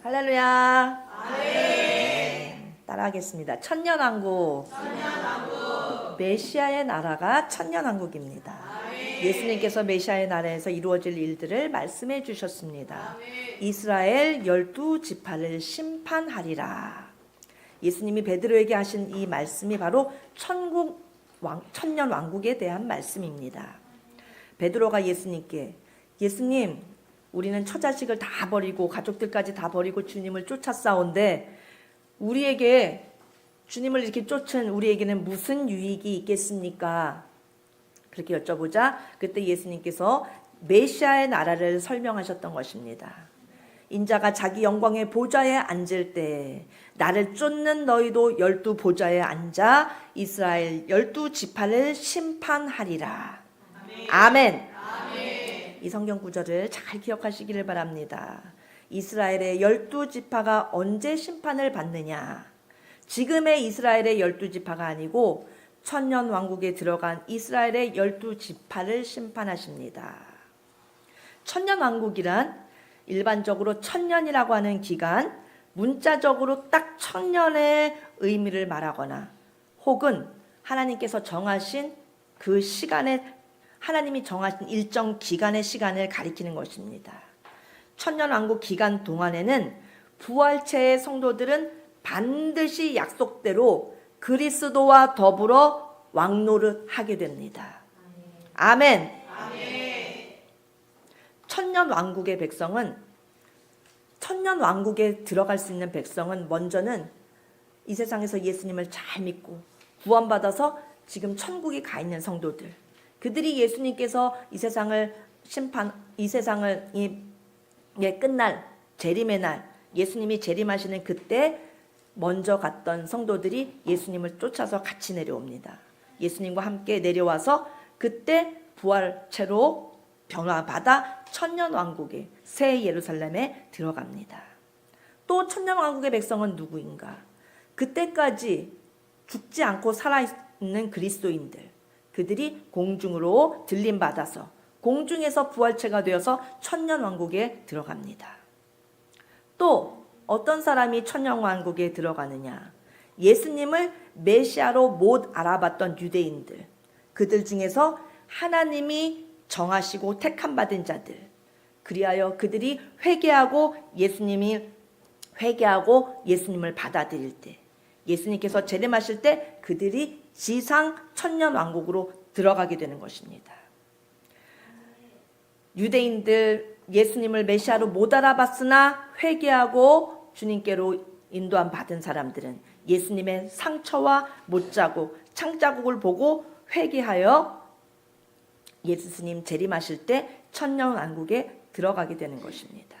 할렐루야. 따라하겠습니다. 천년왕국. 메시아의 나라가 천년왕국입니다. 예수님께서 메시아의 나라에서 이루어질 일들을 말씀해 주셨습니다. 이스라엘 12지파를 심판하리라. 예수님이 베드로에게 하신 이 말씀이 바로 천년왕국에 대한 말씀입니다. 베드로가 예수님께, 예수님, 우리는 처자식을 다 버리고 가족들까지 다 버리고 주님을 쫓았사온데 우리에게 주님을 이렇게 쫓은 우리에게는 무슨 유익이 있겠습니까? 그렇게 여쭤보자 그때 예수님께서 메시아의 나라를 설명하셨던 것입니다. 인자가 자기 영광의 보좌에 앉을 때 나를 쫓는 너희도 12보좌에 앉아 이스라엘 12지파를 심판하리라. 아멘. 이 성경 구절을 잘 기억하시기를 바랍니다. 이스라엘의 12지파가 언제 심판을 받느냐? 지금의 이스라엘의 12지파가 아니고 천년왕국에 들어간 이스라엘의 12지파를 심판하십니다. 천년왕국이란 일반적으로 천년이라고 하는 기간, 문자적으로 딱 천년의 의미를 말하거나 혹은 하나님께서 정하신 그 시간에 하나님이 정하신 일정 기간의 시간을 가리키는 것입니다. 천년왕국 기간 동안에는 부활체의 성도들은 반드시 약속대로 그리스도와 더불어 왕노릇하게 됩니다. 아멘. 천년왕국의 백성은, 천년왕국에 들어갈 수 있는 백성은 먼저는 이 세상에서 예수님을 잘 믿고 구원받아서 지금 천국에 가 있는 성도들, 그들이 예수님께서 이 세상을 끝날 재림의 날, 예수님이 재림하시는 그때 먼저 갔던 성도들이 예수님을 쫓아서 같이 내려옵니다. 예수님과 함께 내려와서 그때 부활체로 변화받아 천년왕국의 새 예루살렘에 들어갑니다. 또 천년왕국의 백성은 누구인가? 그때까지 죽지 않고 살아있는 그리스도인들, 그들이 공중으로 들림받아서 공중에서 부활체가 되어서 천년왕국에 들어갑니다. 또 어떤 사람이 천년왕국에 들어가느냐? 예수님을 메시아로 못 알아봤던 유대인들, 그들 중에서 하나님이 정하시고 택함받은 자들, 그리하여 그들이 회개하고 예수님을 받아들일 때, 예수님께서 재림하실 때 그들이 지상 천년왕국으로 들어가게 되는 것입니다. 유대인들 예수님을 메시아로 못 알아봤으나 회개하고 주님께로 인도함 받은 사람들은 예수님의 상처와 못자국, 창자국을 보고 회개하여 예수님 재림하실 때 천년왕국에 들어가게 되는 것입니다.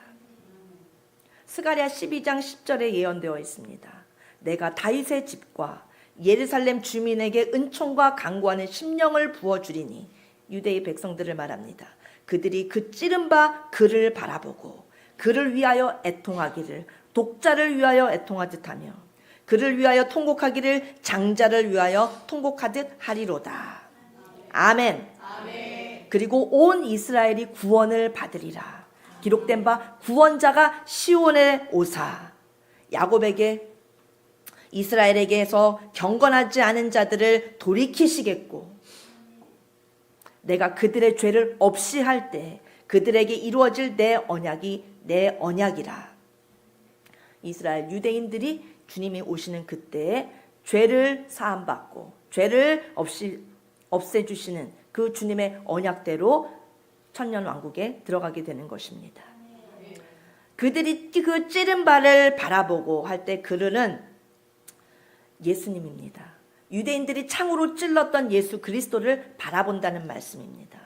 스가랴 12장 10절에 예언되어 있습니다. 내가 다윗의 집과 예루살렘 주민에게 은총과 강구하는 심령을 부어주리니, 유대의 백성들을 말합니다. 그들이 그 찌른 바 그를 바라보고 그를 위하여 애통하기를 독자를 위하여 애통하듯 하며 그를 위하여 통곡하기를 장자를 위하여 통곡하듯 하리로다. 아멘. 그리고 온 이스라엘이 구원을 받으리라. 기록된 바 구원자가 시온에 오사 야곱에게 이스라엘에게서 경건하지 않은 자들을 돌이키시겠고 내가 그들의 죄를 없이 할 때 그들에게 이루어질 내 언약이 내 언약이라. 이스라엘 유대인들이 주님이 오시는 그때에 죄를 사함받고 죄를 없애주시는 그 주님의 언약대로 천년왕국에 들어가게 되는 것입니다. 그들이 그 찌른 바를 바라보고 할 때 그들은 예수님입니다. 유대인들이 창으로 찔렀던 예수 그리스도를 바라본다는 말씀입니다.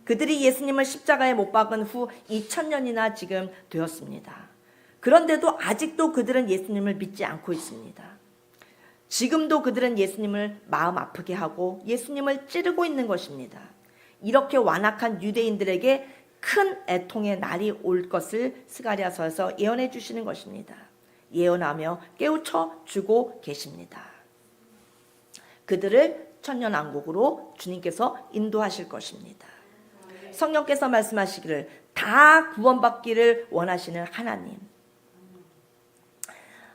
그들이 예수님을 십자가에 못 박은 후 2000년이나 지금 되었습니다. 그런데도 아직도 그들은 예수님을 믿지 않고 있습니다. 지금도 그들은 예수님을 마음 아프게 하고 예수님을 찌르고 있는 것입니다. 이렇게 완악한 유대인들에게 큰 애통의 날이 올 것을 스가랴서에서 예언해 주시는 것입니다. 예언하며 깨우쳐 주고 계십니다. 그들을 천년왕국으로 주님께서 인도하실 것입니다. 성령께서 말씀하시기를 다 구원받기를 원하시는 하나님,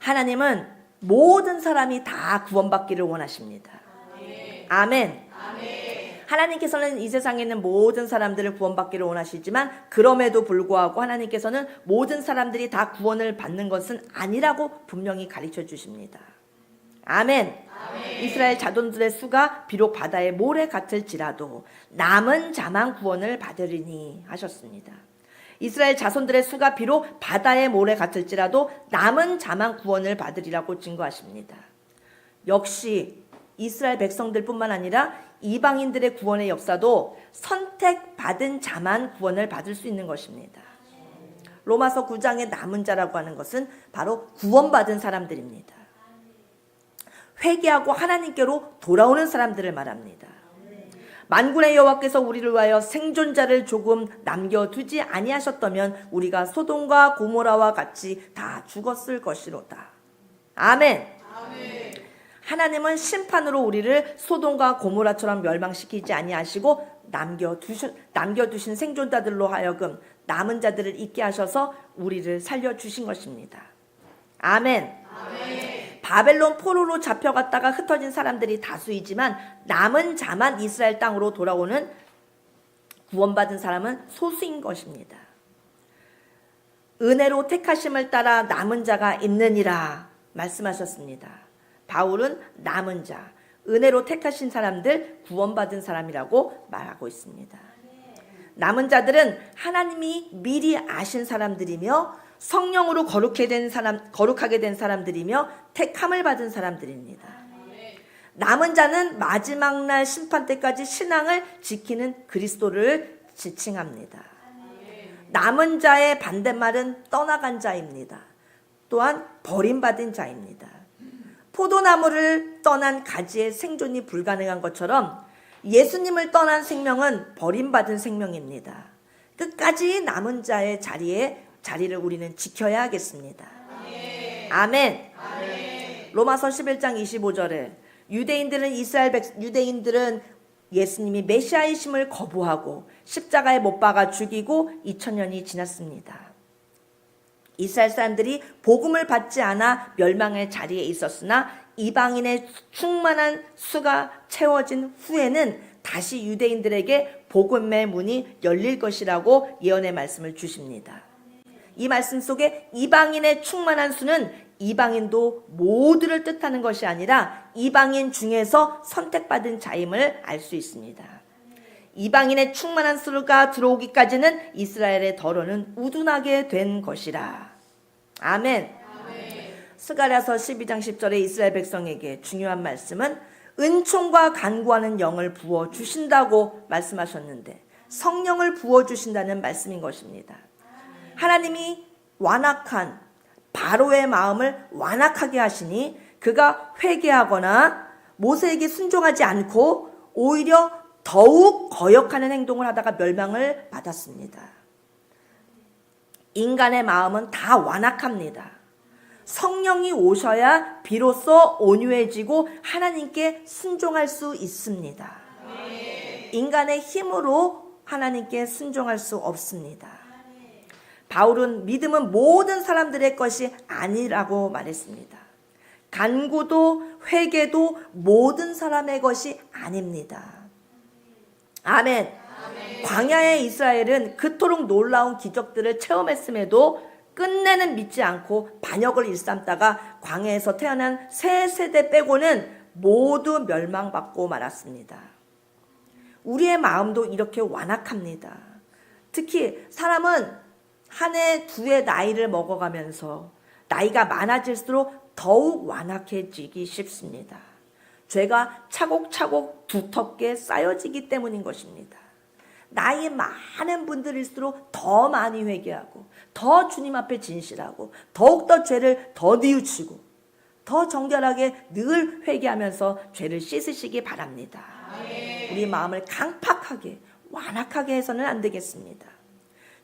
하나님은 모든 사람이 다 구원받기를 원하십니다. 아멘. 하나님께서는 이 세상에 있는 모든 사람들을 구원받기를 원하시지만 그럼에도 불구하고 하나님께서는 모든 사람들이 다 구원을 받는 것은 아니라고 분명히 가르쳐 주십니다. 아멘. 이스라엘 자손들의 수가 비록 바다의 모래 같을지라도 남은 자만 구원을 받으리니 하셨습니다. 이스라엘 자손들의 수가 비록 바다의 모래 같을지라도 남은 자만 구원을 받으리라고 증거하십니다. 역시 이스라엘 백성들뿐만 아니라 이방인들의 구원의 역사도 선택받은 자만 구원을 받을 수 있는 것입니다. 로마서 9장의 남은 자라고 하는 것은 바로 구원받은 사람들입니다. 회개하고 하나님께로 돌아오는 사람들을 말합니다. 만군의 여호와께서 우리를 위하여 생존자를 조금 남겨두지 아니하셨다면 우리가 소돔과 고모라와 같이 다 죽었을 것이로다. 아멘. 하나님은 심판으로 우리를 소돔과 고모라처럼 멸망시키지 아니하시고 남겨두신 생존자들로 하여금 남은 자들을 있게 하셔서 우리를 살려주신 것입니다. 아멘. 바벨론 포로로 잡혀갔다가 흩어진 사람들이 다수이지만 남은 자만 이스라엘 땅으로 돌아오는 구원받은 사람은 소수인 것입니다. 은혜로 택하심을 따라 남은 자가 있느니라 말씀하셨습니다. 바울은 남은 자, 은혜로 택하신 사람들, 구원받은 사람이라고 말하고 있습니다. 남은 자들은 하나님이 미리 아신 사람들이며 성령으로 거룩하게 된 사람들이며 택함을 받은 사람들입니다. 남은 자는 마지막 날 심판 때까지 신앙을 지키는 그리스도를 지칭합니다. 남은 자의 반대말은 떠나간 자입니다. 또한 버림받은 자입니다. 포도나무를 떠난 가지의 생존이 불가능한 것처럼 예수님을 떠난 생명은 버림받은 생명입니다. 끝까지 남은 자의 자리를 우리는 지켜야 하겠습니다. 아멘. 로마서 11장 25절에 유대인들은 예수님이 메시아이심을 거부하고 십자가에 못 박아 죽이고 2000년이 지났습니다. 이스라엘 사람들이 복음을 받지 않아 멸망의 자리에 있었으나 이방인의 충만한 수가 채워진 후에는 다시 유대인들에게 복음의 문이 열릴 것이라고 예언의 말씀을 주십니다. 이 말씀 속에 이방인의 충만한 수는 이방인도 모두를 뜻하는 것이 아니라 이방인 중에서 선택받은 자임을 알 수 있습니다. 이방인의 충만한 수가 들어오기까지는 이스라엘의 더러는 우둔하게 된 것이라. 아멘. 스가랴서 12장 10절에 이스라엘 백성에게 중요한 말씀은 은총과 간구하는 영을 부어주신다고 말씀하셨는데 성령을 부어주신다는 말씀인 것입니다. 하나님이 완악한 바로의 마음을 완악하게 하시니 그가 회개하거나 모세에게 순종하지 않고 오히려 더욱 거역하는 행동을 하다가 멸망을 받았습니다. 인간의 마음은 다 완악합니다. 성령이 오셔야 비로소 온유해지고 하나님께 순종할 수 있습니다. 인간의 힘으로 하나님께 순종할 수 없습니다. 바울은 믿음은 모든 사람들의 것이 아니라고 말했습니다. 간구도 회개도 모든 사람의 것이 아닙니다. 아멘. 광야의 이스라엘은 그토록 놀라운 기적들을 체험했음에도 끝내는 믿지 않고 반역을 일삼다가 광야에서 태어난 세 세대 빼고는 모두 멸망받고 말았습니다. 우리의 마음도 이렇게 완악합니다. 특히 사람은 한 해, 두 해 나이를 먹어가면서 나이가 많아질수록 더욱 완악해지기 쉽습니다. 죄가 차곡차곡 두텁게 쌓여지기 때문인 것입니다. 나이 많은 분들일수록 더 많이 회개하고 더 주님 앞에 진실하고 더욱더 죄를 더 뉘우치고 더 정결하게 늘 회개하면서 죄를 씻으시기 바랍니다. 우리 마음을 강팍하게 완악하게 해서는 안 되겠습니다.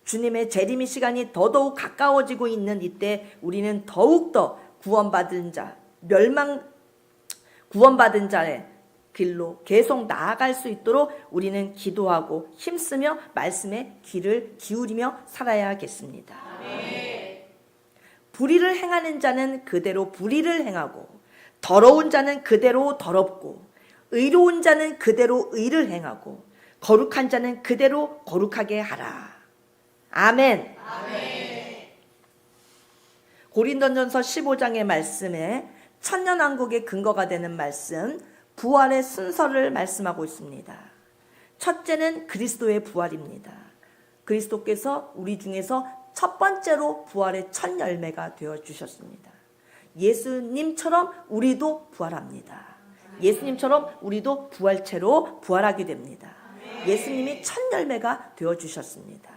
주님의 재림의 시간이 더더욱 가까워지고 있는 이때 우리는 더욱더 구원받은 자의 길로 계속 나아갈 수 있도록 우리는 기도하고 힘쓰며 말씀에 귀를 기울이며 살아야겠습니다. 불의를 행하는 자는 그대로 불의를 행하고 더러운 자는 그대로 더럽고 의로운 자는 그대로 의를 행하고 거룩한 자는 그대로 거룩하게 하라. 아멘. 고린도전서 15장의 말씀에 천년왕국의 근거가 되는 말씀, 부활의 순서를 말씀하고 있습니다. 첫째는 그리스도의 부활입니다. 그리스도께서 우리 중에서 첫 번째로 부활의 첫 열매가 되어주셨습니다. 예수님처럼 우리도 부활합니다. 예수님처럼 우리도 부활체로 부활하게 됩니다. 예수님이 첫 열매가 되어주셨습니다.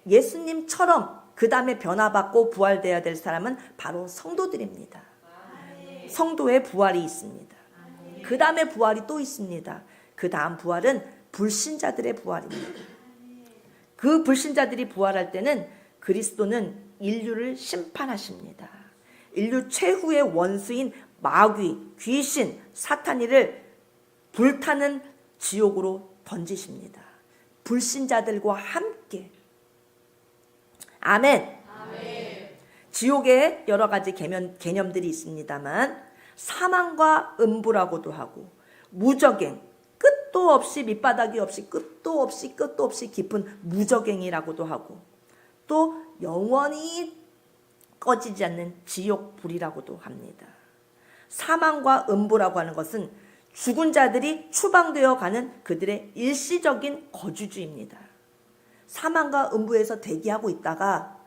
예수님처럼 그 다음에 변화받고 부활되어야 될 사람은 바로 성도들입니다. 성도의 부활이 있습니다. 그 다음에 부활이 또 있습니다. 그 다음 부활은 불신자들의 부활입니다. 그 불신자들이 부활할 때는 그리스도는 인류를 심판하십니다. 인류 최후의 원수인 마귀, 귀신, 사탄이를 불타는 지옥으로 던지십니다. 불신자들과 함께. 아멘. 지옥에 여러 가지 개념들이 있습니다만 사망과 음부라고도 하고 무저갱, 끝도 없이 밑바닥이 없이 끝도 없이 깊은 무저갱이라고도 하고 또 영원히 꺼지지 않는 지옥불이라고도 합니다. 사망과 음부라고 하는 것은 죽은 자들이 추방되어 가는 그들의 일시적인 거주지입니다. 사망과 음부에서 대기하고 있다가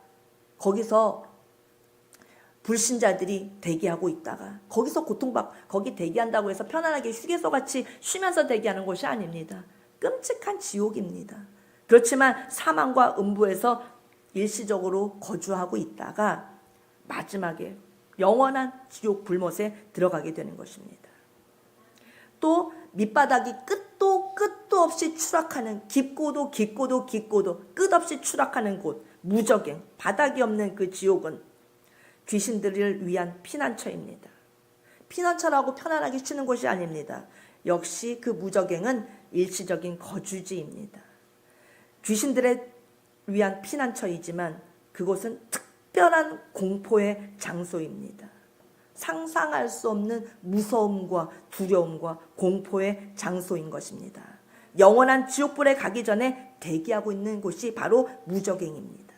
거기서 불신자들이 대기하고 있다가 거기서 거기 대기한다고 해서 편안하게 휴게소같이 쉬면서 대기하는 곳이 아닙니다. 끔찍한 지옥입니다. 그렇지만 사망과 음부에서 일시적으로 거주하고 있다가 마지막에 영원한 지옥 불못에 들어가게 되는 것입니다. 또 밑바닥이 끝도 없이 추락하는 깊고도 끝없이 추락하는 곳 무저갱, 바닥이 없는 그 지옥은 귀신들을 위한 피난처입니다. 피난처라고 편안하게 쉬는 곳이 아닙니다. 역시 그 무저갱은 일시적인 거주지입니다. 귀신들을 위한 피난처이지만 그곳은 특별한 공포의 장소입니다. 상상할 수 없는 무서움과 두려움과 공포의 장소인 것입니다. 영원한 지옥불에 가기 전에 대기하고 있는 곳이 바로 무저갱입니다.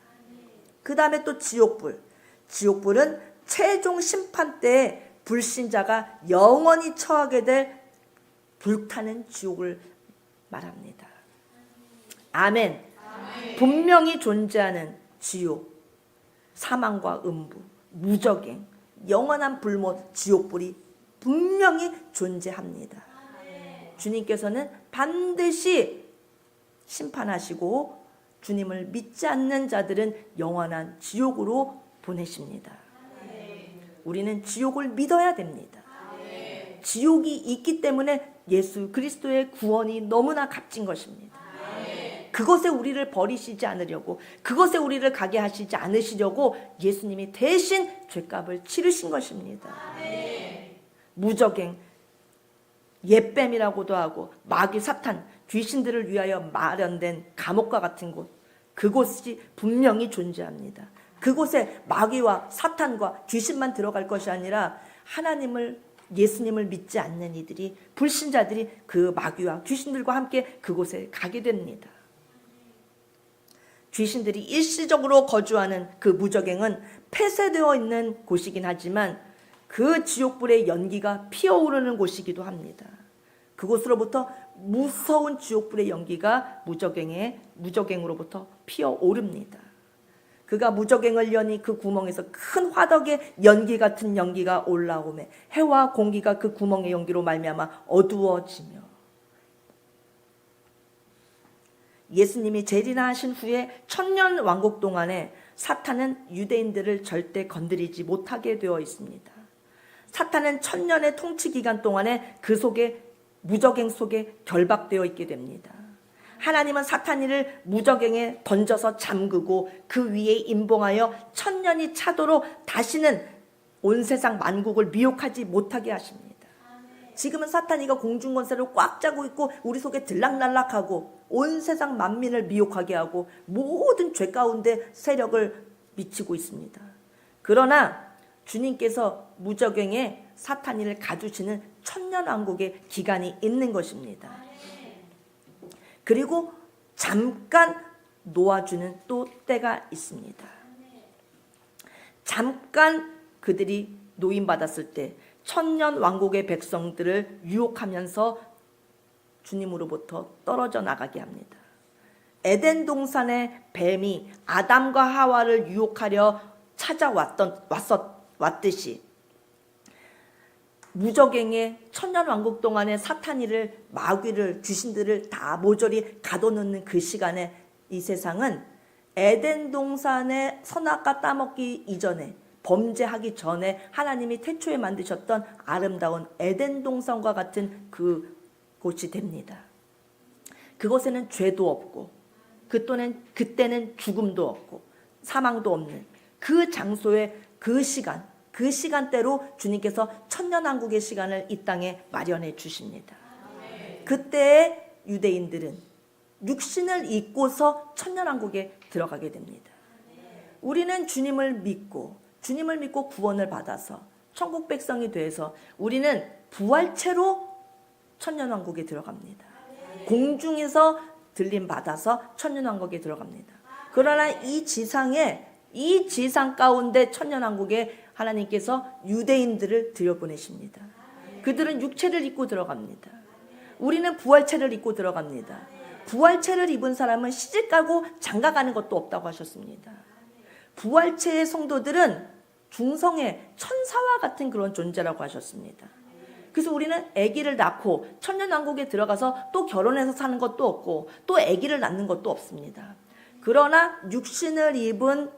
그 다음에 또 지옥불. 지옥불은 최종 심판 때에 불신자가 영원히 처하게 될 불타는 지옥을 말합니다. 아멘. 분명히 존재하는 지옥, 사망과 음부, 무저갱, 영원한 불못, 지옥불이 분명히 존재합니다. 주님께서는 반드시 심판하시고 주님을 믿지 않는 자들은 영원한 지옥으로 보내십니다. 우리는 지옥을 믿어야 됩니다. 지옥이 있기 때문에 예수 그리스도의 구원이 너무나 값진 것입니다. 그것에 우리를 버리시지 않으려고, 그것에 우리를 가게 하시지 않으시려고 예수님이 대신 죄값을 치르신 것입니다. 무저갱, 옛뱀이라고도 하고 마귀, 사탄, 귀신들을 위하여 마련된 감옥과 같은 곳, 그곳이 분명히 존재합니다. 그곳에 마귀와 사탄과 귀신만 들어갈 것이 아니라 예수님을 믿지 않는 이들이, 불신자들이 그 마귀와 귀신들과 함께 그곳에 가게 됩니다. 귀신들이 일시적으로 거주하는 그 무저갱은 폐쇄되어 있는 곳이긴 하지만 그 지옥불의 연기가 피어오르는 곳이기도 합니다. 그곳으로부터 무서운 지옥불의 연기가 무저갱으로부터 피어오릅니다. 그가 무저갱을 여니 그 구멍에서 큰 화덕의 연기 같은 연기가 올라오매 해와 공기가 그 구멍의 연기로 말미암아 어두워지며, 예수님이 재림하신 후에 천년 왕국 동안에 사탄은 유대인들을 절대 건드리지 못하게 되어 있습니다. 사탄은 천년의 통치 기간 동안에 그 속에 무저갱 속에 결박되어 있게 됩니다. 하나님은 사탄이를 무저갱에 던져서 잠그고 그 위에 임봉하여 천년이 차도록 다시는 온 세상 만국을 미혹하지 못하게 하십니다. 지금은 사탄이가 공중권세를 꽉 짜고 있고 우리 속에 들락날락하고 온 세상 만민을 미혹하게 하고 모든 죄 가운데 세력을 미치고 있습니다. 그러나 주님께서 무적행에 사탄이를 가두시는 천년왕국의 기간이 있는 것입니다. 그리고 잠깐 놓아주는 또 때가 있습니다. 잠깐 그들이 노임받았을 때 천년왕국의 백성들을 유혹하면서 주님으로부터 떨어져 나가게 합니다. 에덴 동산의 뱀이 아담과 하와를 유혹하려 왔듯이 무적행의 천년왕국 동안에 사탄이를, 마귀를, 귀신들을 다 모조리 가둬놓는 그 시간에 이 세상은 에덴 동산의 선악과 따먹기 이전에, 범죄하기 전에 하나님이 태초에 만드셨던 아름다운 에덴 동산과 같은 그 곳이 됩니다. 그곳에는 죄도 없고 그때는 죽음도 없고 사망도 없는 그 장소에 그 시간대로 주님께서 천년왕국의 시간을 이 땅에 마련해 주십니다. 그때 유대인들은 육신을 입고서 천년왕국에 들어가게 됩니다. 우리는 주님을 믿고 구원을 받아서 천국 백성이 돼서 우리는 부활체로 천년왕국에 들어갑니다. 공중에서 들림 받아서 천년왕국에 들어갑니다. 그러나 이 지상 가운데 천년왕국에 하나님께서 유대인들을 들여보내십니다. 그들은 육체를 입고 들어갑니다. 우리는 부활체를 입고 들어갑니다. 부활체를 입은 사람은 시집가고 장가가는 것도 없다고 하셨습니다. 부활체의 성도들은 중성의 천사와 같은 그런 존재라고 하셨습니다. 그래서 우리는 아기를 낳고 천년왕국에 들어가서 또 결혼해서 사는 것도 없고 또 아기를 낳는 것도 없습니다. 그러나 육신을 입은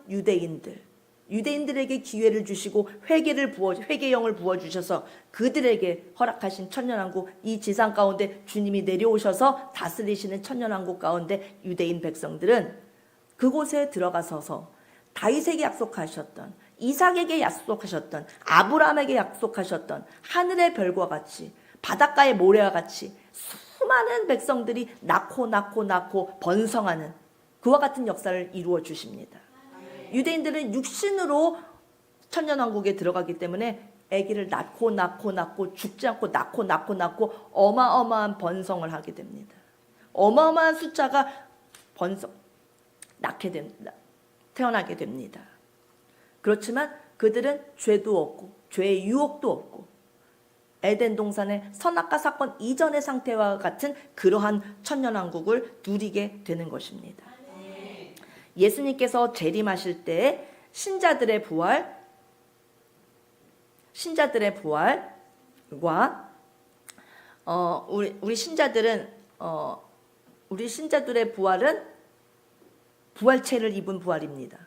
유대인들에게 기회를 주시고 회개영을 부어주셔서 그들에게 허락하신 천년왕국, 이 지상 가운데 주님이 내려오셔서 다스리시는 천년왕국 가운데 유대인 백성들은 그곳에 들어가서서 다윗에게 약속하셨던, 이삭에게 약속하셨던, 아브라함에게 약속하셨던 하늘의 별과 같이, 바닷가의 모래와 같이 수많은 백성들이 낳고 번성하는 그와 같은 역사를 이루어 주십니다. 유대인들은 육신으로 천년왕국에 들어가기 때문에 아기를 낳고 죽지 않고 낳고 어마어마한 번성을 하게 됩니다. 어마어마한 숫자가 태어나게 됩니다. 그렇지만 그들은 죄도 없고 죄의 유혹도 없고 에덴 동산의 선악과 사건 이전의 상태와 같은 그러한 천년왕국을 누리게 되는 것입니다. 예수님께서 재림하실 때 신자들의 부활과 우리 신자들의 부활은 부활체를 입은 부활입니다.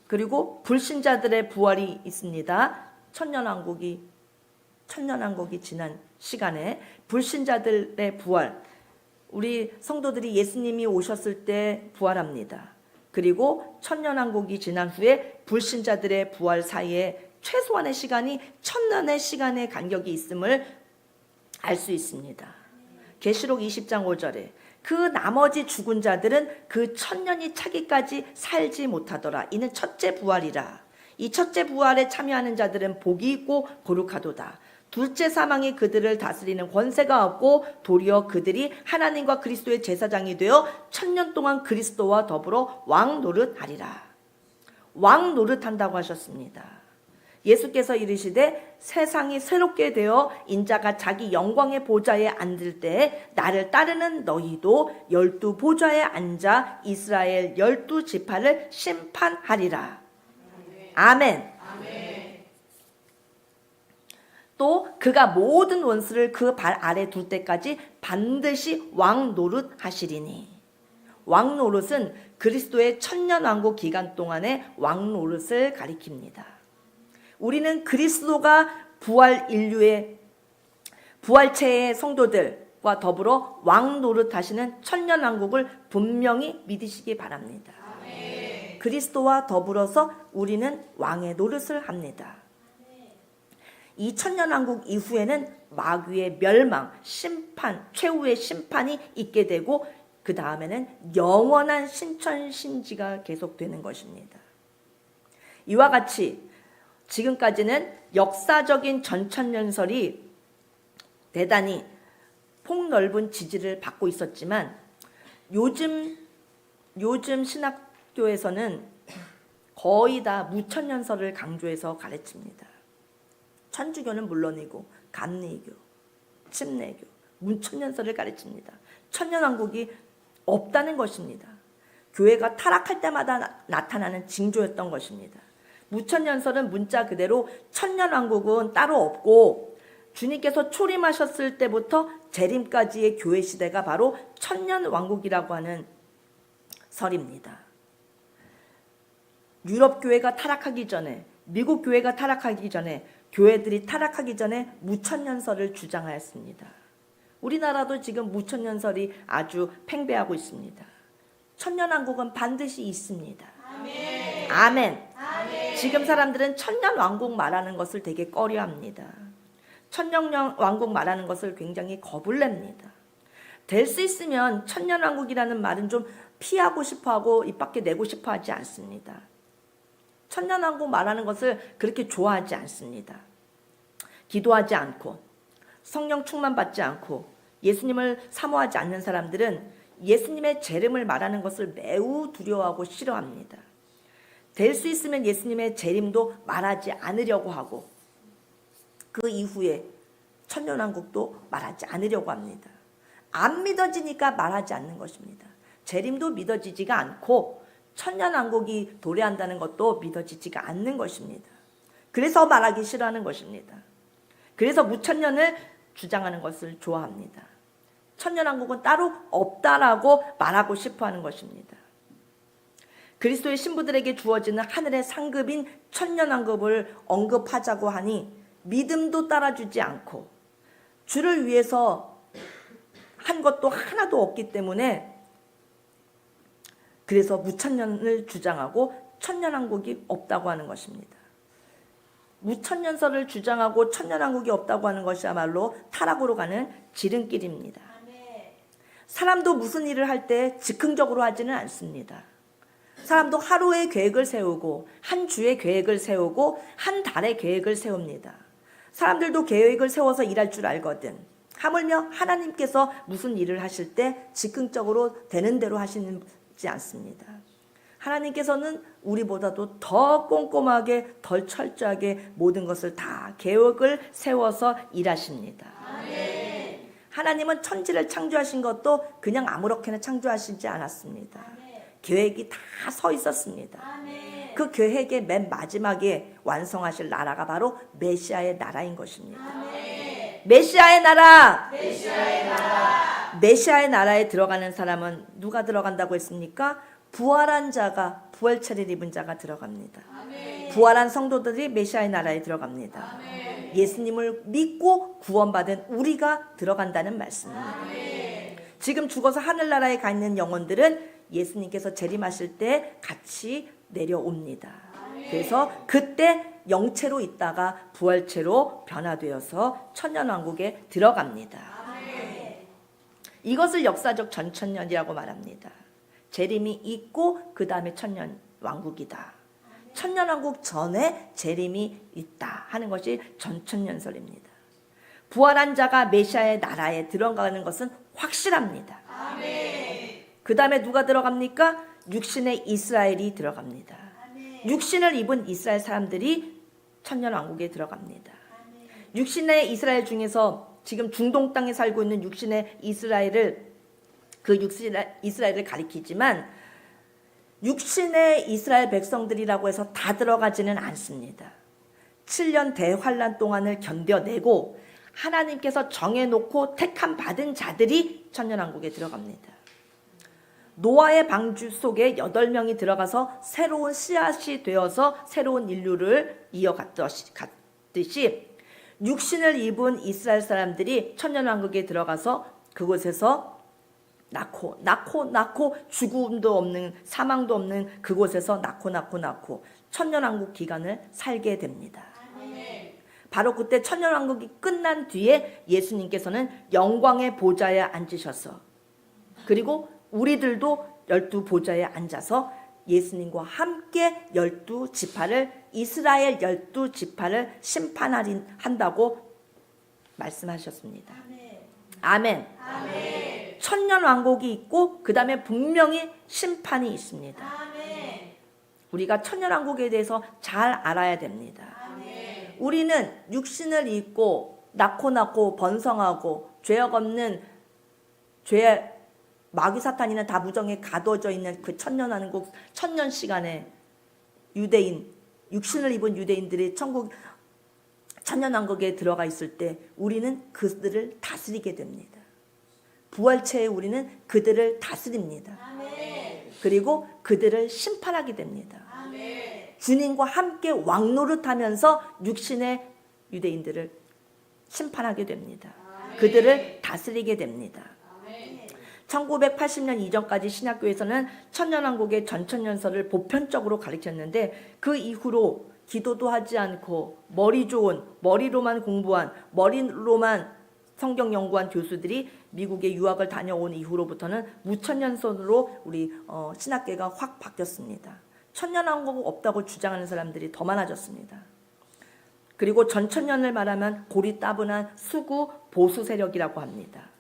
그리고 불신자들의 부활이 있습니다. 천년왕국이 지난 시간에 불신자들의 부활, 우리 성도들이 예수님이 오셨을 때 부활합니다. 그리고 천년왕국이 지난 후에 불신자들의 부활 사이에 최소한의 시간이 1000년의 시간의 간격이 있음을 알 수 있습니다. 계시록 20장 5절에 그 나머지 죽은 자들은 그 1000년이 차기까지 살지 못하더라. 이는 첫째 부활이라. 이 첫째 부활에 참여하는 자들은 복이 있고 거룩하도다. 둘째 사망이 그들을 다스리는 권세가 없고 도리어 그들이 하나님과 그리스도의 제사장이 되어 1000년 동안 그리스도와 더불어 왕 노릇하리라. 왕 노릇한다고 하셨습니다. 예수께서 이르시되 세상이 새롭게 되어 인자가 자기 영광의 보좌에 앉을 때 나를 따르는 너희도 12 보좌에 앉아 이스라엘 12지파를 심판하리라. 아멘. 또 그가 모든 원수를 그 발 아래 둘 때까지 반드시 왕 노릇하시리니. 왕 노릇은 그리스도의 천년왕국 기간 동안의 왕 노릇을 가리킵니다. 우리는 그리스도가 부활체의 성도들과 더불어 왕 노릇하시는 천년왕국을 분명히 믿으시기 바랍니다. 아멘. 그리스도와 더불어서 우리는 왕의 노릇을 합니다. 이 천년왕국 이후에는 마귀의 멸망, 심판, 최후의 심판이 있게 되고 그 다음에는 영원한 신천신지가 계속되는 것입니다. 이와 같이 지금까지는 역사적인 전천년설이 대단히 폭넓은 지지를 받고 있었지만 요즘 신학교에서는 거의 다 무천년설을 강조해서 가르칩니다. 천주교는 물론이고 감리교, 침례교, 무천년설을 가르칩니다. 천년왕국이 없다는 것입니다. 교회가 타락할 때마다 나타나는 징조였던 것입니다. 무천년설은 문자 그대로 천년왕국은 따로 없고 주님께서 초림하셨을 때부터 재림까지의 교회 시대가 바로 천년왕국이라고 하는 설입니다. 유럽 교회가 타락하기 전에, 미국 교회가 타락하기 전에, 교회들이 타락하기 전에 무천년설을 주장하였습니다. 우리나라도 지금 무천년설이 아주 팽배하고 있습니다. 천년왕국은 반드시 있습니다. 아멘. 아멘. 아멘. 지금 사람들은 천년왕국 말하는 것을 되게 꺼려합니다. 천년왕국 말하는 것을 굉장히 겁을 냅니다. 될 수 있으면 천년왕국이라는 말은 좀 피하고 싶어하고 입 밖에 내고 싶어하지 않습니다. 천년왕국 말하는 것을 그렇게 좋아하지 않습니다. 기도하지 않고 성령 충만받지 않고 예수님을 사모하지 않는 사람들은 예수님의 재림을 말하는 것을 매우 두려워하고 싫어합니다. 될 수 있으면 예수님의 재림도 말하지 않으려고 하고 그 이후에 천년왕국도 말하지 않으려고 합니다. 안 믿어지니까 말하지 않는 것입니다. 재림도 믿어지지가 않고 천년왕국이 도래한다는 것도 믿어지지가 않는 것입니다. 그래서 말하기 싫어하는 것입니다. 그래서 무천년을 주장하는 것을 좋아합니다. 천년왕국은 따로 없다라고 말하고 싶어하는 것입니다. 그리스도의 신부들에게 주어지는 하늘의 상급인 천년왕국을 언급하자고 하니 믿음도 따라주지 않고 주를 위해서 한 것도 하나도 없기 때문에 그래서 무천년을 주장하고 천년왕국이 없다고 하는 것입니다. 무천년설을 주장하고 천년왕국이 없다고 하는 것이야말로 타락으로 가는 지름길입니다. 사람도 무슨 일을 할 때 즉흥적으로 하지는 않습니다. 사람도 하루의 계획을 세우고 한 주의 계획을 세우고 한 달의 계획을 세웁니다. 사람들도 계획을 세워서 일할 줄 알거든. 하물며 하나님께서 무슨 일을 하실 때 즉흥적으로 되는 대로 하시지 않습니다. 하나님께서는 우리보다도 더 꼼꼼하게 덜 철저하게 모든 것을 다 계획을 세워서 일하십니다. 아멘. 하나님은 천지를 창조하신 것도 그냥 아무렇게나 창조하시지 않았습니다. 아멘. 계획이 다 서 있었습니다. 아멘. 그 계획의 맨 마지막에 완성하실 나라가 바로 메시아의 나라인 것입니다. 아멘. 메시아의 나라! 메시아의 나라! 메시아의 나라에 들어가는 사람은 누가 들어간다고 했습니까? 부활한 자가, 부활체를 입은 자가 들어갑니다. 아멘. 부활한 성도들이 메시아의 나라에 들어갑니다. 아멘. 예수님을 믿고 구원받은 우리가 들어간다는 말씀입니다. 아멘. 지금 죽어서 하늘나라에 가 있는 영혼들은 예수님께서 재림하실 때 같이 내려옵니다. 아멘. 그래서 그때 영체로 있다가 부활체로 변화되어서 천년왕국에 들어갑니다. 아멘. 이것을 역사적 전천년이라고 말합니다. 재림이 있고 그 다음에 천년왕국이다. 천년왕국 전에 재림이 있다 하는 것이 전천년설입니다. 부활한 자가 메시아의 나라에 들어가는 것은 확실합니다. 그 다음에 누가 들어갑니까? 육신의 이스라엘이 들어갑니다. 육신을 입은 이스라엘 사람들이 천년왕국에 들어갑니다. 육신의 이스라엘 중에서 지금 중동 땅에 살고 있는 육신의 이스라엘을 이스라엘을 가리키지만 육신의 이스라엘 백성들이라고 해서 다 들어가지는 않습니다. 7년 대환란 동안을 견뎌내고 하나님께서 정해놓고 택함 받은 자들이 천년왕국에 들어갑니다. 노아의 방주 속에 8명이 들어가서 새로운 씨앗이 되어서 새로운 인류를 이어갔듯이 육신을 입은 이스라엘 사람들이 천년왕국에 들어가서 그곳에서 낳고 죽음도 없는 사망도 없는 그곳에서 낳고 천년왕국 기간을 살게 됩니다. 아멘. 바로 그때 천년왕국이 끝난 뒤에 예수님께서는 영광의 보좌에 앉으셔서 그리고 우리들도 12 보좌에 앉아서 예수님과 함께 12지파를 이스라엘 12지파를 심판한다고 말씀하셨습니다. 아멘. 아멘. 천년 왕국이 있고 그 다음에 분명히 심판이 있습니다. 아멘. 우리가 천년 왕국에 대해서 잘 알아야 됩니다. 아멘. 우리는 육신을 입고 낳고 번성하고 죄악 없는 죄 마귀 사탄이는 다 무정에 가둬져 있는 그 천년 왕국 천년 시간에 유대인 육신을 입은 유대인들이 천국 천년 왕국에 들어가 있을 때 우리는 그들을 다스리게 됩니다. 부활체에 우리는 그들을 다스립니다. 아멘. 그리고 그들을 심판하게 됩니다. 아멘. 주님과 함께 왕노릇하면서 육신의 유대인들을 심판하게 됩니다. 그들을 다스리게 됩니다. 1980년 이전까지 신학교에서는 천년왕국의 전천년설을 보편적으로 가르쳤는데 그 이후로 기도도 하지 않고 머리 좋은 머리로만 공부한 머리로만 성경 연구한 교수들이 미국에 유학을 다녀온 이후로부터는 무천년설로 우리 신학계가 확 바뀌었습니다. 천년왕국 없다고 주장하는 사람들이 더 많아졌습니다. 그리고 전천년을 말하면 고리따분한 수구 보수 세력이라고 합니다.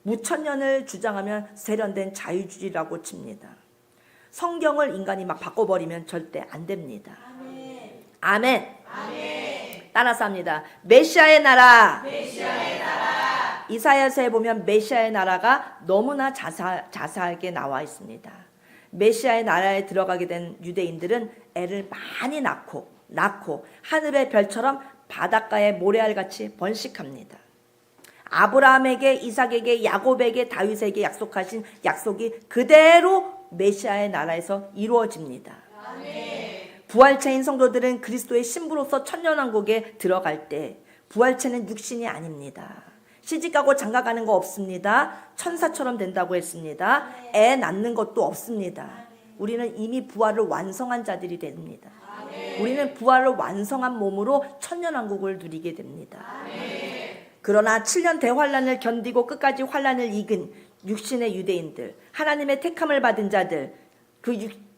무천년을 주장하면 세련된 자유주의라고 칩니다. 성경을 인간이 막 바꿔버리면 절대 안 됩니다. 아멘. 아멘. 아멘. 따라서 합니다. 메시아의 나라. 메시아의 나라. 이사야서에 보면 메시아의 나라가 너무나 자세하게 나와 있습니다. 메시아의 나라에 들어가게 된 유대인들은 애를 많이 낳고 하늘의 별처럼 바닷가의 모래알같이 번식합니다. 아브라함에게 이삭에게 야곱에게 다윗에게 약속하신 약속이 그대로 메시아의 나라에서 이루어집니다. 아멘. 부활체인 성도들은 그리스도의 신부로서 천년왕국에 들어갈 때 부활체는 육신이 아닙니다. 시집가고 장가가는 거 없습니다. 천사처럼 된다고 했습니다. 애 낳는 것도 없습니다. 우리는 이미 부활을 완성한 자들이 됩니다. 우리는 부활을 완성한 몸으로 천년왕국을 누리게 됩니다. 그러나 7년 대환란을 견디고 끝까지 환란을 이긴 육신의 유대인들, 하나님의 택함을 받은 자들, 그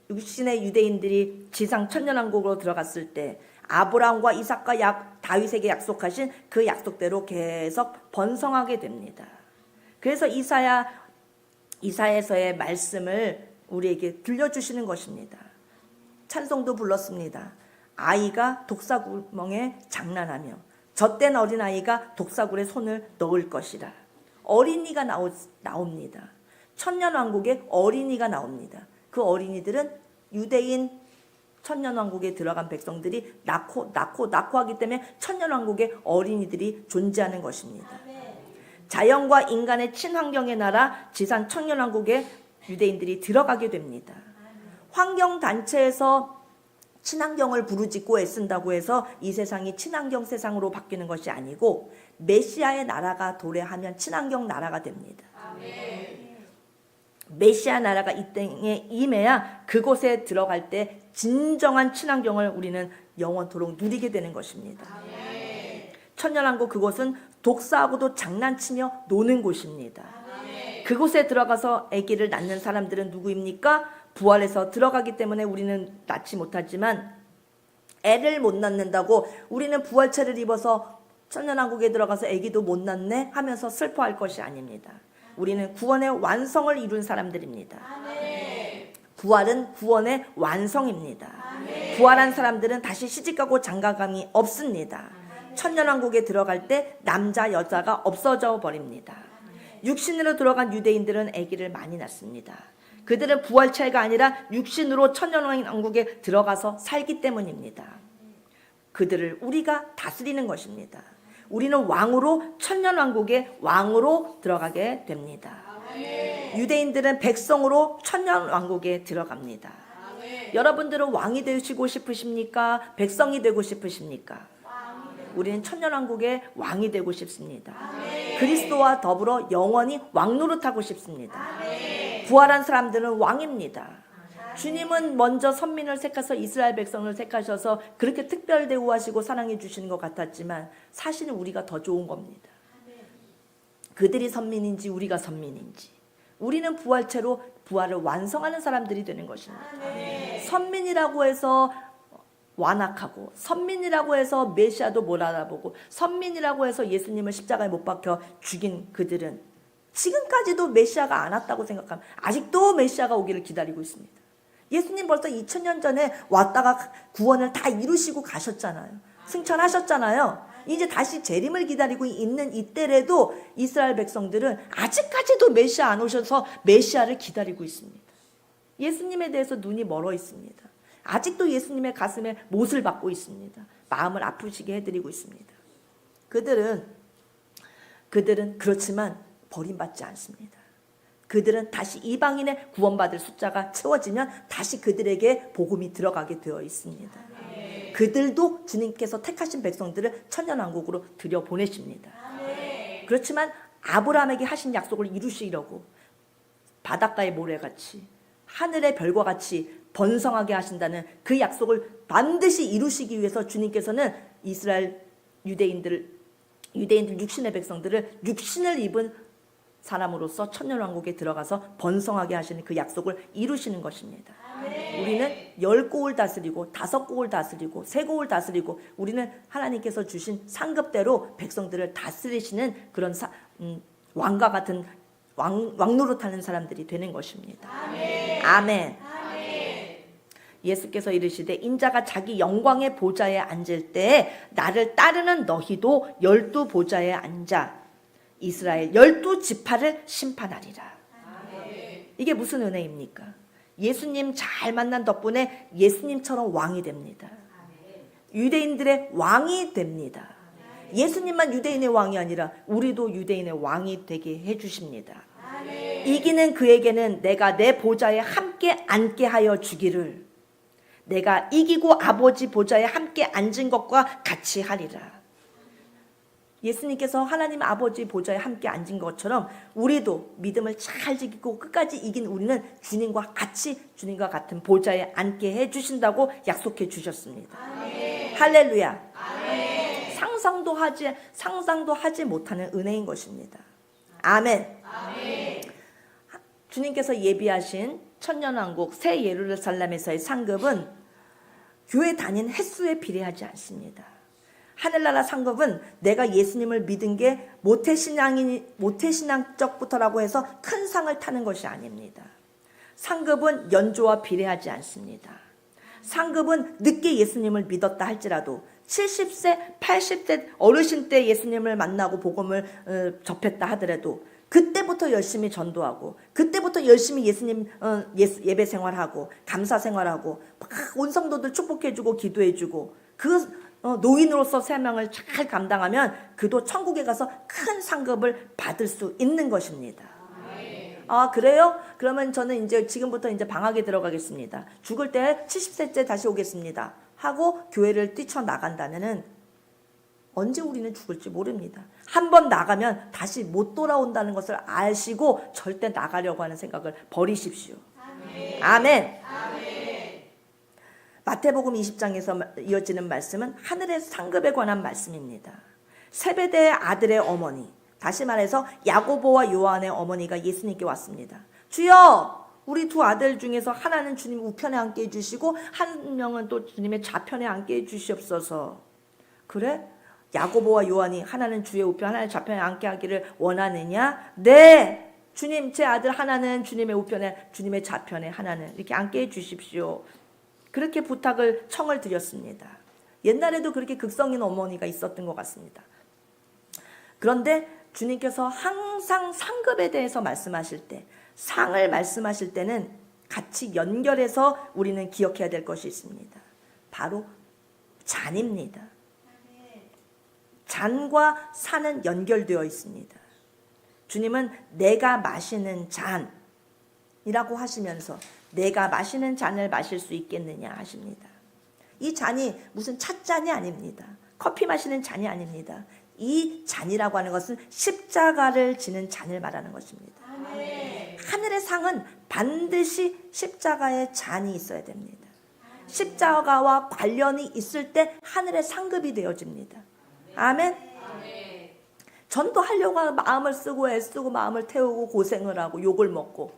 육신의 유대인들이 지상 천년왕국으로 들어갔을 때 아브라함과 이삭과 다윗에게 약속하신 그 약속대로 계속 번성하게 됩니다. 그래서 이사야서의 말씀을 우리에게 들려주시는 것입니다. 찬송도 불렀습니다. 아이가 독사구멍에 장난하며 젖된 어린아이가 독사굴에 손을 넣을 것이라. 어린이가 나옵니다. 천년왕국에 어린이가 나옵니다. 그 어린이들은 유대인 천년왕국에 들어간 백성들이 낳고 하기 때문에 천년왕국에 어린이들이 존재하는 것입니다. 자연과 인간의 친환경의 나라 지상 천년왕국에 유대인들이 들어가게 됩니다. 환경단체에서 친환경을 부르짖고 애쓴다고 해서 이 세상이 친환경 세상으로 바뀌는 것이 아니고 메시아의 나라가 도래하면 친환경 나라가 됩니다. 메시아 나라가 이 땅에 임해야 그곳에 들어갈 때 진정한 친환경을 우리는 영원토록 누리게 되는 것입니다. 천년왕국 그곳은 독사하고도 장난치며 노는 곳입니다. 그곳에 들어가서 아기를 낳는 사람들은 누구입니까? 부활해서 들어가기 때문에 우리는 낳지 못하지만 애를 못 낳는다고 우리는 부활체를 입어서 천년왕국에 들어가서 아기도 못 낳네 하면서 슬퍼할 것이 아닙니다. 우리는 구원의 완성을 이룬 사람들입니다. 부활은 구원의 완성입니다. 부활한 사람들은 다시 시집가고 장가감이 없습니다. 천년왕국에 들어갈 때 남자 여자가 없어져 버립니다. 육신으로 들어간 유대인들은 아기를 많이 낳습니다. 그들은 부활체가 아니라 육신으로 천년왕국에 들어가서 살기 때문입니다. 그들을 우리가 다스리는 것입니다. 우리는 왕으로 천년왕국의 왕으로 들어가게 됩니다. 유대인들은 백성으로 천년왕국에 들어갑니다. 여러분들은 왕이 되시고 싶으십니까? 백성이 되고 싶으십니까? 우리는 천년왕국의 왕이 되고 싶습니다. 그리스도와 더불어 영원히 왕노릇하고 싶습니다. 부활한 사람들은 왕입니다. 주님은 먼저 선민을 택하셔서 이스라엘 백성을 택하셔서 그렇게 특별 대우하시고 사랑해 주시는 것 같았지만 사실은 우리가 더 좋은 겁니다. 그들이 선민인지 우리가 선민인지 우리는 부활체로 부활을 완성하는 사람들이 되는 것입니다. 아멘. 선민이라고 해서 완악하고, 선민이라고 해서 메시아도 못 알아보고, 선민이라고 해서 예수님을 십자가에 못 박혀 죽인 그들은 지금까지도 메시아가 안 왔다고 생각하면 아직도 메시아가 오기를 기다리고 있습니다. 예수님 벌써 2000년 전에 왔다가 구원을 다 이루시고 가셨잖아요. 승천하셨잖아요. 이제 다시 재림을 기다리고 있는 이때라도 이스라엘 백성들은 아직까지도 메시아 안 오셔서 메시아를 기다리고 있습니다. 예수님에 대해서 눈이 멀어 있습니다. 아직도 예수님의 가슴에 못을 박고 있습니다. 마음을 아프시게 해드리고 있습니다. 그들은 그렇지만 버림받지 않습니다. 그들은 다시 이방인의 구원받을 숫자가 채워지면 다시 그들에게 복음이 들어가게 되어 있습니다. 그들도 주님께서 택하신 백성들을 천년왕국으로 들여보내십니다. 그렇지만 아브라함에게 하신 약속을 이루시려고 바닷가의 모래같이 하늘의 별과 같이 번성하게 하신다는 그 약속을 반드시 이루시기 위해서 주님께서는 이스라엘 유대인들 육신의 백성들을 육신을 입은 사람으로서 천년왕국에 들어가서 번성하게 하시는 그 약속을 이루시는 것입니다. 우리는 10국을 다스리고 5국을 다스리고 3국을 다스리고 우리는 하나님께서 주신 상급대로 백성들을 다스리시는 그런 왕과 같은 왕노릇하는 사람들이 되는 것입니다. 아멘. 예수께서 이르시되 인자가 자기 영광의 보좌에 앉을 때에 나를 따르는 너희도 12보좌에 앉아 이스라엘 12지파를 심판하리라. 이게 무슨 은혜입니까? 예수님 잘 만난 덕분에 예수님처럼 왕이 됩니다. 유대인들의 왕이 됩니다. 예수님만 유대인의 왕이 아니라 우리도 유대인의 왕이 되게 해주십니다. 이기는 그에게는 내가 내 보좌에 함께 앉게 하여 주기를 내가 이기고 아버지 보좌에 함께 앉은 것과 같이 하리라. 예수님께서 하나님 아버지 보좌에 함께 앉은 것처럼 우리도 믿음을 잘 지키고 끝까지 이긴 우리는 주님과 같은 보좌에 앉게 해주신다고 약속해 주셨습니다. 할렐루야. 상상도 하지 못하는 은혜인 것입니다. 아멘. 주님께서 예비하신 천년왕국 새 예루살렘에서의 상급은 교회 다닌 횟수에 비례하지 않습니다. 하늘나라 상급은 내가 예수님을 믿은 게 모태신앙적부터라고 해서 큰 상을 타는 것이 아닙니다. 상급은 연조와 비례하지 않습니다. 상급은 늦게 예수님을 믿었다 할지라도 70세, 80세 어르신 때 예수님을 만나고 복음을 접했다 하더라도 그때부터 열심히 전도하고 그때부터 열심히 예수님 예배 생활하고 감사 생활하고 막 온 성도들 축복해주고 기도해주고 그 노인으로서 사명을 잘 감당하면 그도 천국에 가서 큰 상급을 받을 수 있는 것입니다. 아, 그래요? 그러면 저는 이제 지금부터 이제 방학에 들어가겠습니다. 죽을 때 70세째 다시 오겠습니다. 하고 교회를 뛰쳐나간다면은 언제 우리는 죽을지 모릅니다. 한 번 나가면 다시 못 돌아온다는 것을 아시고 절대 나가려고 하는 생각을 버리십시오. 아멘. 마태복음 20장에서 이어지는 말씀은 하늘의 상급에 관한 말씀입니다. 세베대의 아들의 어머니, 다시 말해서 야고보와 요한의 어머니가 예수님께 왔습니다. 주여, 우리 두 아들 중에서 하나는 주님 우편에 앉게 해주시고 한 명은 또 주님의 좌편에 앉게 해주시옵소서. 그래? 야고보와 요한이 하나는 주의 우편 하나는 좌편에 앉게 하기를 원하느냐? 네, 주님, 제 아들 하나는 주님의 우편에 주님의 좌편에 하나는 이렇게 앉게 해주십시오. 그렇게 청을 드렸습니다. 옛날에도 그렇게 극성인 어머니가 있었던 것 같습니다. 그런데 주님께서 항상 상급에 대해서 말씀하실 때, 상을 말씀하실 때는 같이 연결해서 우리는 기억해야 될 것이 있습니다. 바로 잔입니다. 잔과 산은 연결되어 있습니다. 주님은 내가 마시는 잔이라고 하시면서 내가 마시는 잔을 마실 수 있겠느냐 하십니다. 이 잔이 무슨 찻잔이 아닙니다. 커피 마시는 잔이 아닙니다. 이 잔이라고 하는 것은 십자가를 지는 잔을 말하는 것입니다. 하늘의 상은 반드시 십자가의 잔이 있어야 됩니다. 십자가와 관련이 있을 때 하늘의 상급이 되어집니다. 아멘. 전도하려고 마음을 쓰고 애쓰고 마음을 태우고 고생을 하고 욕을 먹고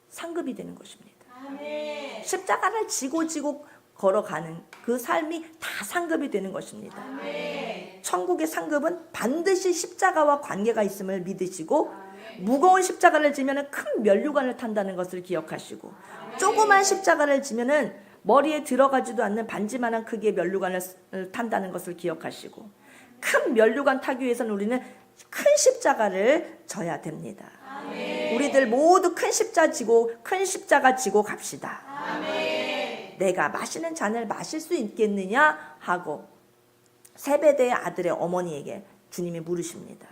상급이 되는 것입니다. 아멘. 십자가를 지고 걸어가는 그 삶이 다 상급이 되는 것입니다. 아멘. 천국의 상급은 반드시 십자가와 관계가 있음을 믿으시고 무거운 십자가를 지면 큰 면류관을 탄다는 것을 기억하시고 조그만 십자가를 지면 머리에 들어가지도 않는 반지만한 크기의 면류관을 탄다는 것을 기억하시고 큰 면류관 타기 위해서는 우리는 큰 십자가를 져야 됩니다. 아멘. 우리들 모두 큰 십자가 지고 갑시다. 아멘. 내가 마시는 잔을 마실 수 있겠느냐 하고 세베대의 아들의 어머니에게 주님이 물으십니다.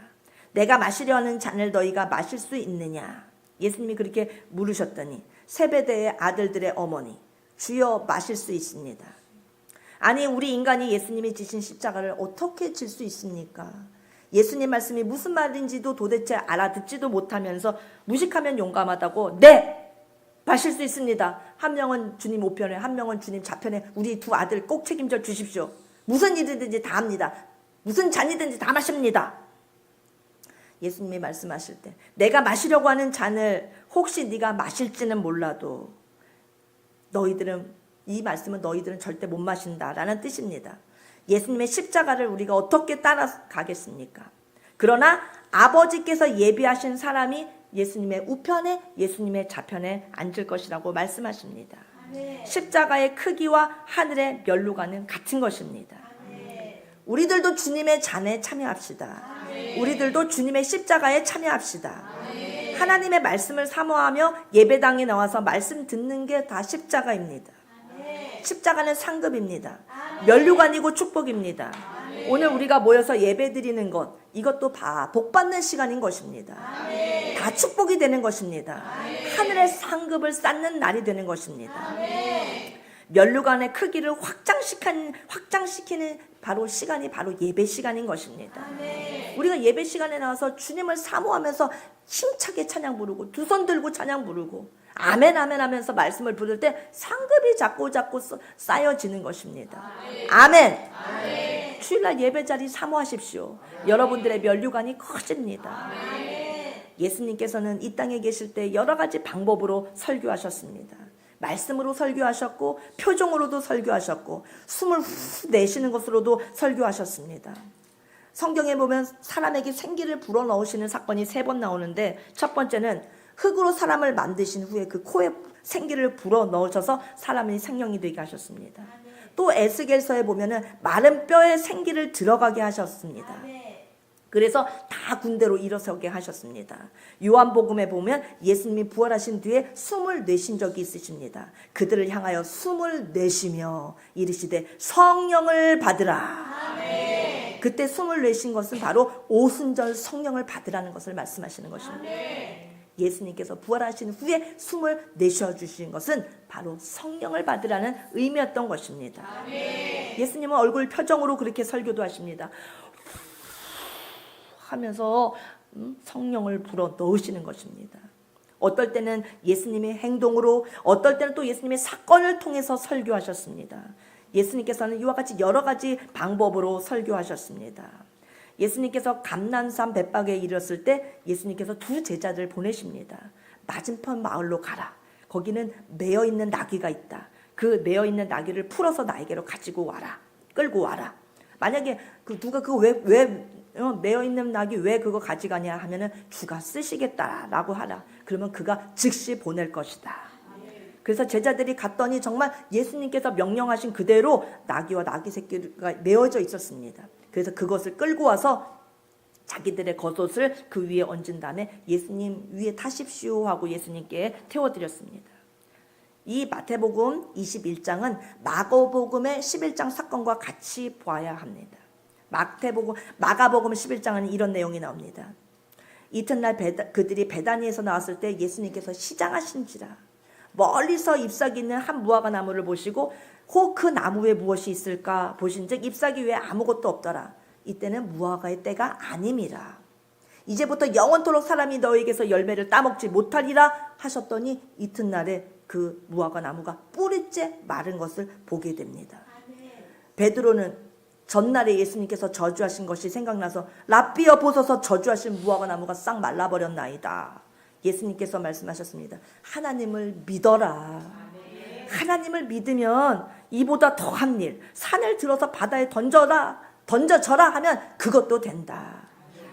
내가 마시려 하는 잔을 너희가 마실 수 있느냐? 예수님이 그렇게 물으셨더니 세베대의 아들들의 어머니, 주여 마실 수 있습니다. 아니, 우리 인간이 예수님이 지신 십자가를 어떻게 질 수 있습니까? 예수님 말씀이 무슨 말인지도 도대체 알아듣지도 못하면서 무식하면 용감하다고, 네! 마실 수 있습니다. 한 명은 주님 우편에, 한 명은 주님 좌편에 우리 두 아들 꼭 책임져 주십시오. 무슨 일이든지 다 합니다. 무슨 잔이든지 다 마십니다. 예수님이 말씀하실 때 내가 마시려고 하는 잔을 혹시 네가 마실지는 몰라도 이 말씀은 너희들은 절대 못 마신다라는 뜻입니다. 예수님의 십자가를 우리가 어떻게 따라가겠습니까? 그러나 아버지께서 예비하신 사람이 예수님의 우편에 예수님의 좌편에 앉을 것이라고 말씀하십니다. 아멘. 십자가의 크기와 하늘의 면류관은 같은 것입니다. 아멘. 우리들도 주님의 잔에 참여합시다. 아멘. 우리들도 주님의 십자가에 참여합시다. 아멘. 하나님의 말씀을 사모하며 예배당에 나와서 말씀 듣는 게 다 십자가입니다. 아멘. 십자가는 상급입니다. 아멘. 면류관이고 축복입니다. 아멘. 오늘 우리가 모여서 예배 드리는 것, 이것도 다 복받는 시간인 것입니다. 아멘. 다 축복이 되는 것입니다. 아멘. 하늘의 상급을 쌓는 날이 되는 것입니다. 아멘. 면류관의 크기를 확장시키는 바로 시간이 바로 예배 시간인 것입니다. 아멘. 우리가 예배 시간에 나와서 주님을 사모하면서 힘차게 찬양 부르고 두 손 들고 찬양 부르고 아멘 아멘 하면서 말씀을 부를 때 상급이 자꾸 쌓여지는 것입니다. 아멘. 아멘. 주일날 예배 자리 사모하십시오. 여러분들의 면류관이 커집니다. 아멘. 예수님께서는 이 땅에 계실 때 여러 가지 방법으로 설교하셨습니다. 말씀으로 설교하셨고 표정으로도 설교하셨고 숨을 후 내쉬는 것으로도 설교하셨습니다. 성경에 보면 사람에게 생기를 불어넣으시는 사건이 3번 나오는데 첫 번째는 흙으로 사람을 만드신 후에 그 코에 생기를 불어넣으셔서 사람이 생명이 되게 하셨습니다. 또 에스겔서에 보면은 마른 뼈에 생기를 들어가게 하셨습니다. 아멘. 그래서 다 군대로 일어서게 하셨습니다. 요한복음에 보면 예수님이 부활하신 뒤에 숨을 내신 적이 있으십니다. 그들을 향하여 숨을 내쉬며 이르시되 성령을 받으라. 아멘. 그때 숨을 내신 것은 바로 오순절 성령을 받으라는 것을 말씀하시는 것입니다. 아멘. 예수님께서 부활하신 후에 숨을 내쉬어주신 것은 바로 성령을 받으라는 의미였던 것입니다. 아멘. 예수님은 얼굴 표정으로 그렇게 설교도 하십니다. 하면서 성령을 불어 넣으시는 것입니다. 어떨 때는 예수님의 행동으로, 어떨 때는 또 예수님의 사건을 통해서 설교하셨습니다. 예수님께서는 이와 같이 여러 가지 방법으로 설교하셨습니다. 예수님께서 감난산 벳박에 이르렀을 때 예수님께서 2 제자들을 보내십니다. 맞은편 마을로 가라. 거기는 매어있는 나귀가 있다. 그 매어있는 나귀를 풀어서 나에게로 가지고 와라. 끌고 와라. 만약에 누가 그거 왜 매어있는 낙이 왜 그거 가져가냐 하면은 주가 쓰시겠다라고 하라. 그러면 그가 즉시 보낼 것이다. 그래서 제자들이 갔더니 정말 예수님께서 명령하신 그대로 나귀와 나귀 새끼가 메어져 있었습니다. 그래서 그것을 끌고 와서 자기들의 겉옷을 그 위에 얹은 다음에 예수님 위에 타십시오 하고 예수님께 태워드렸습니다. 이 마태복음 21장은 마가복음의 11장 사건과 같이 보아야 합니다. 마가복음 11장은 이런 내용이 나옵니다. 이튿날 그들이 베다니에서 나왔을 때 예수님께서 시장하신지라 멀리서 잎사귀 있는 한 무화과 나무를 보시고 혹 그 나무에 무엇이 있을까 보신즉 잎사귀 외에 아무것도 없더라. 이때는 무화과의 때가 아님이라. 이제부터 영원토록 사람이 너에게서 열매를 따먹지 못하리라 하셨더니 이튿날에 그 무화과 나무가 뿌리째 마른 것을 보게 됩니다. 아멘. 베드로는 전날에 예수님께서 저주하신 것이 생각나서 랍비어 보소서 저주하신 무화과 나무가 싹 말라버렸나이다. 예수님께서 말씀하셨습니다. 하나님을 믿어라. 하나님을 믿으면 이보다 더한 일, 산을 들어서 바다에 던져져라 하면 그것도 된다.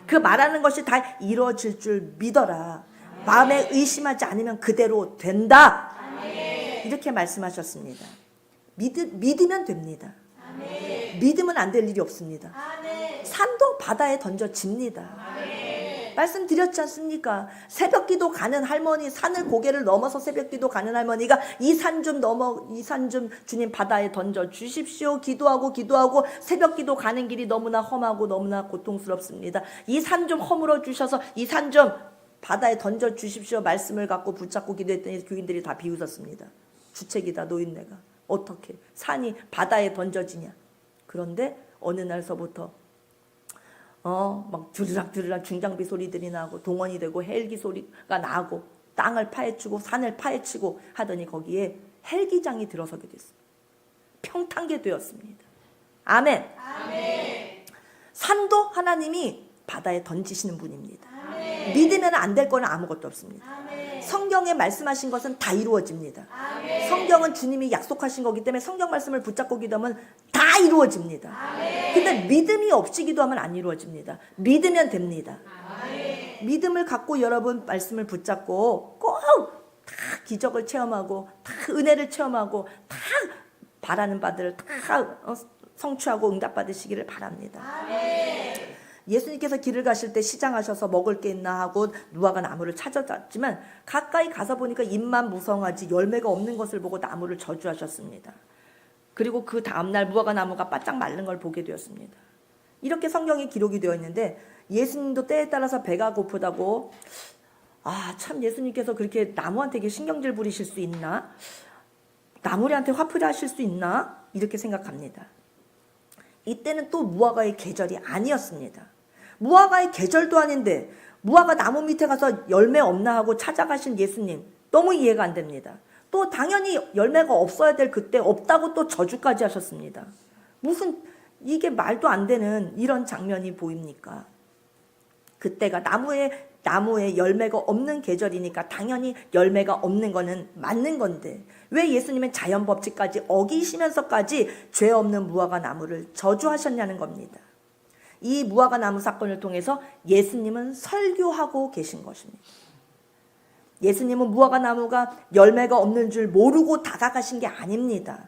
그 말하는 것이 다 이루어질 줄 믿어라. 마음에 의심하지 않으면 그대로 된다. 이렇게 말씀하셨습니다. 믿으면 됩니다. 믿으면 안 될 일이 없습니다. 산도 바다에 던져집니다. 말씀드렸지 않습니까? 새벽기도 가는 할머니, 산을 고개를 넘어서 새벽기도 가는 할머니가 이 산 좀 주님 바다에 던져 주십시오. 기도하고 새벽기도 가는 길이 너무나 험하고 너무나 고통스럽습니다. 이 산 좀 허물어 주셔서 이 산 좀 바다에 던져 주십시오. 말씀을 갖고 붙잡고 기도했더니 교인들이 다 비웃었습니다. 주책이다 노인네가. 어떻게 산이 바다에 던져지냐. 그런데 어느 날서부터 막 드르락드르락 중장비 소리들이 나고 동원이 되고 헬기 소리가 나고 땅을 파헤치고 산을 파헤치고 하더니 거기에 헬기장이 들어서게 됐습니다. 평탄게 되었습니다. 아멘. 산도 하나님이 바다에 던지시는 분입니다. 믿으면 안 될 거는 아무것도 없습니다. 성경에 말씀하신 것은 다 이루어집니다. 성경은 주님이 약속하신 거기 때문에 성경 말씀을 붙잡고 기도하면 다 이루어집니다. 근데 믿음이 없이 기도하면 안 이루어집니다. 믿으면 됩니다. 믿음을 갖고 여러분 말씀을 붙잡고 꼭 다 기적을 체험하고 다 은혜를 체험하고 다 바라는 바들을 다 성취하고 응답받으시기를 바랍니다. 예수님께서 길을 가실 때 시장하셔서 먹을 게 있나 하고 무화과 나무를 찾아갔지만 가까이 가서 보니까 잎만 무성하지 열매가 없는 것을 보고 나무를 저주하셨습니다. 그리고 그 다음날 무화과 나무가 바짝 마른 걸 보게 되었습니다. 이렇게 성경에 기록이 되어 있는데 예수님도 때에 따라서 배가 고프다고 참 예수님께서 그렇게 나무한테 신경질 부리실 수 있나? 나무리한테 화풀이 하실 수 있나? 이렇게 생각합니다. 이때는 또 무화과의 계절이 아니었습니다. 무화과의 계절도 아닌데 무화과 나무 밑에 가서 열매 없나 하고 찾아가신 예수님 너무 이해가 안 됩니다. 또 당연히 열매가 없어야 될 그때 없다고 또 저주까지 하셨습니다. 무슨 이게 말도 안 되는 이런 장면이 보입니까? 그때가 나무에 열매가 없는 계절이니까 당연히 열매가 없는 거는 맞는 건데 왜 예수님은 자연 법칙까지 어기시면서까지 죄 없는 무화과 나무를 저주하셨냐는 겁니다. 이 무화과 나무 사건을 통해서 예수님은 설교하고 계신 것입니다. 예수님은 무화과 나무가 열매가 없는 줄 모르고 다가가신 게 아닙니다.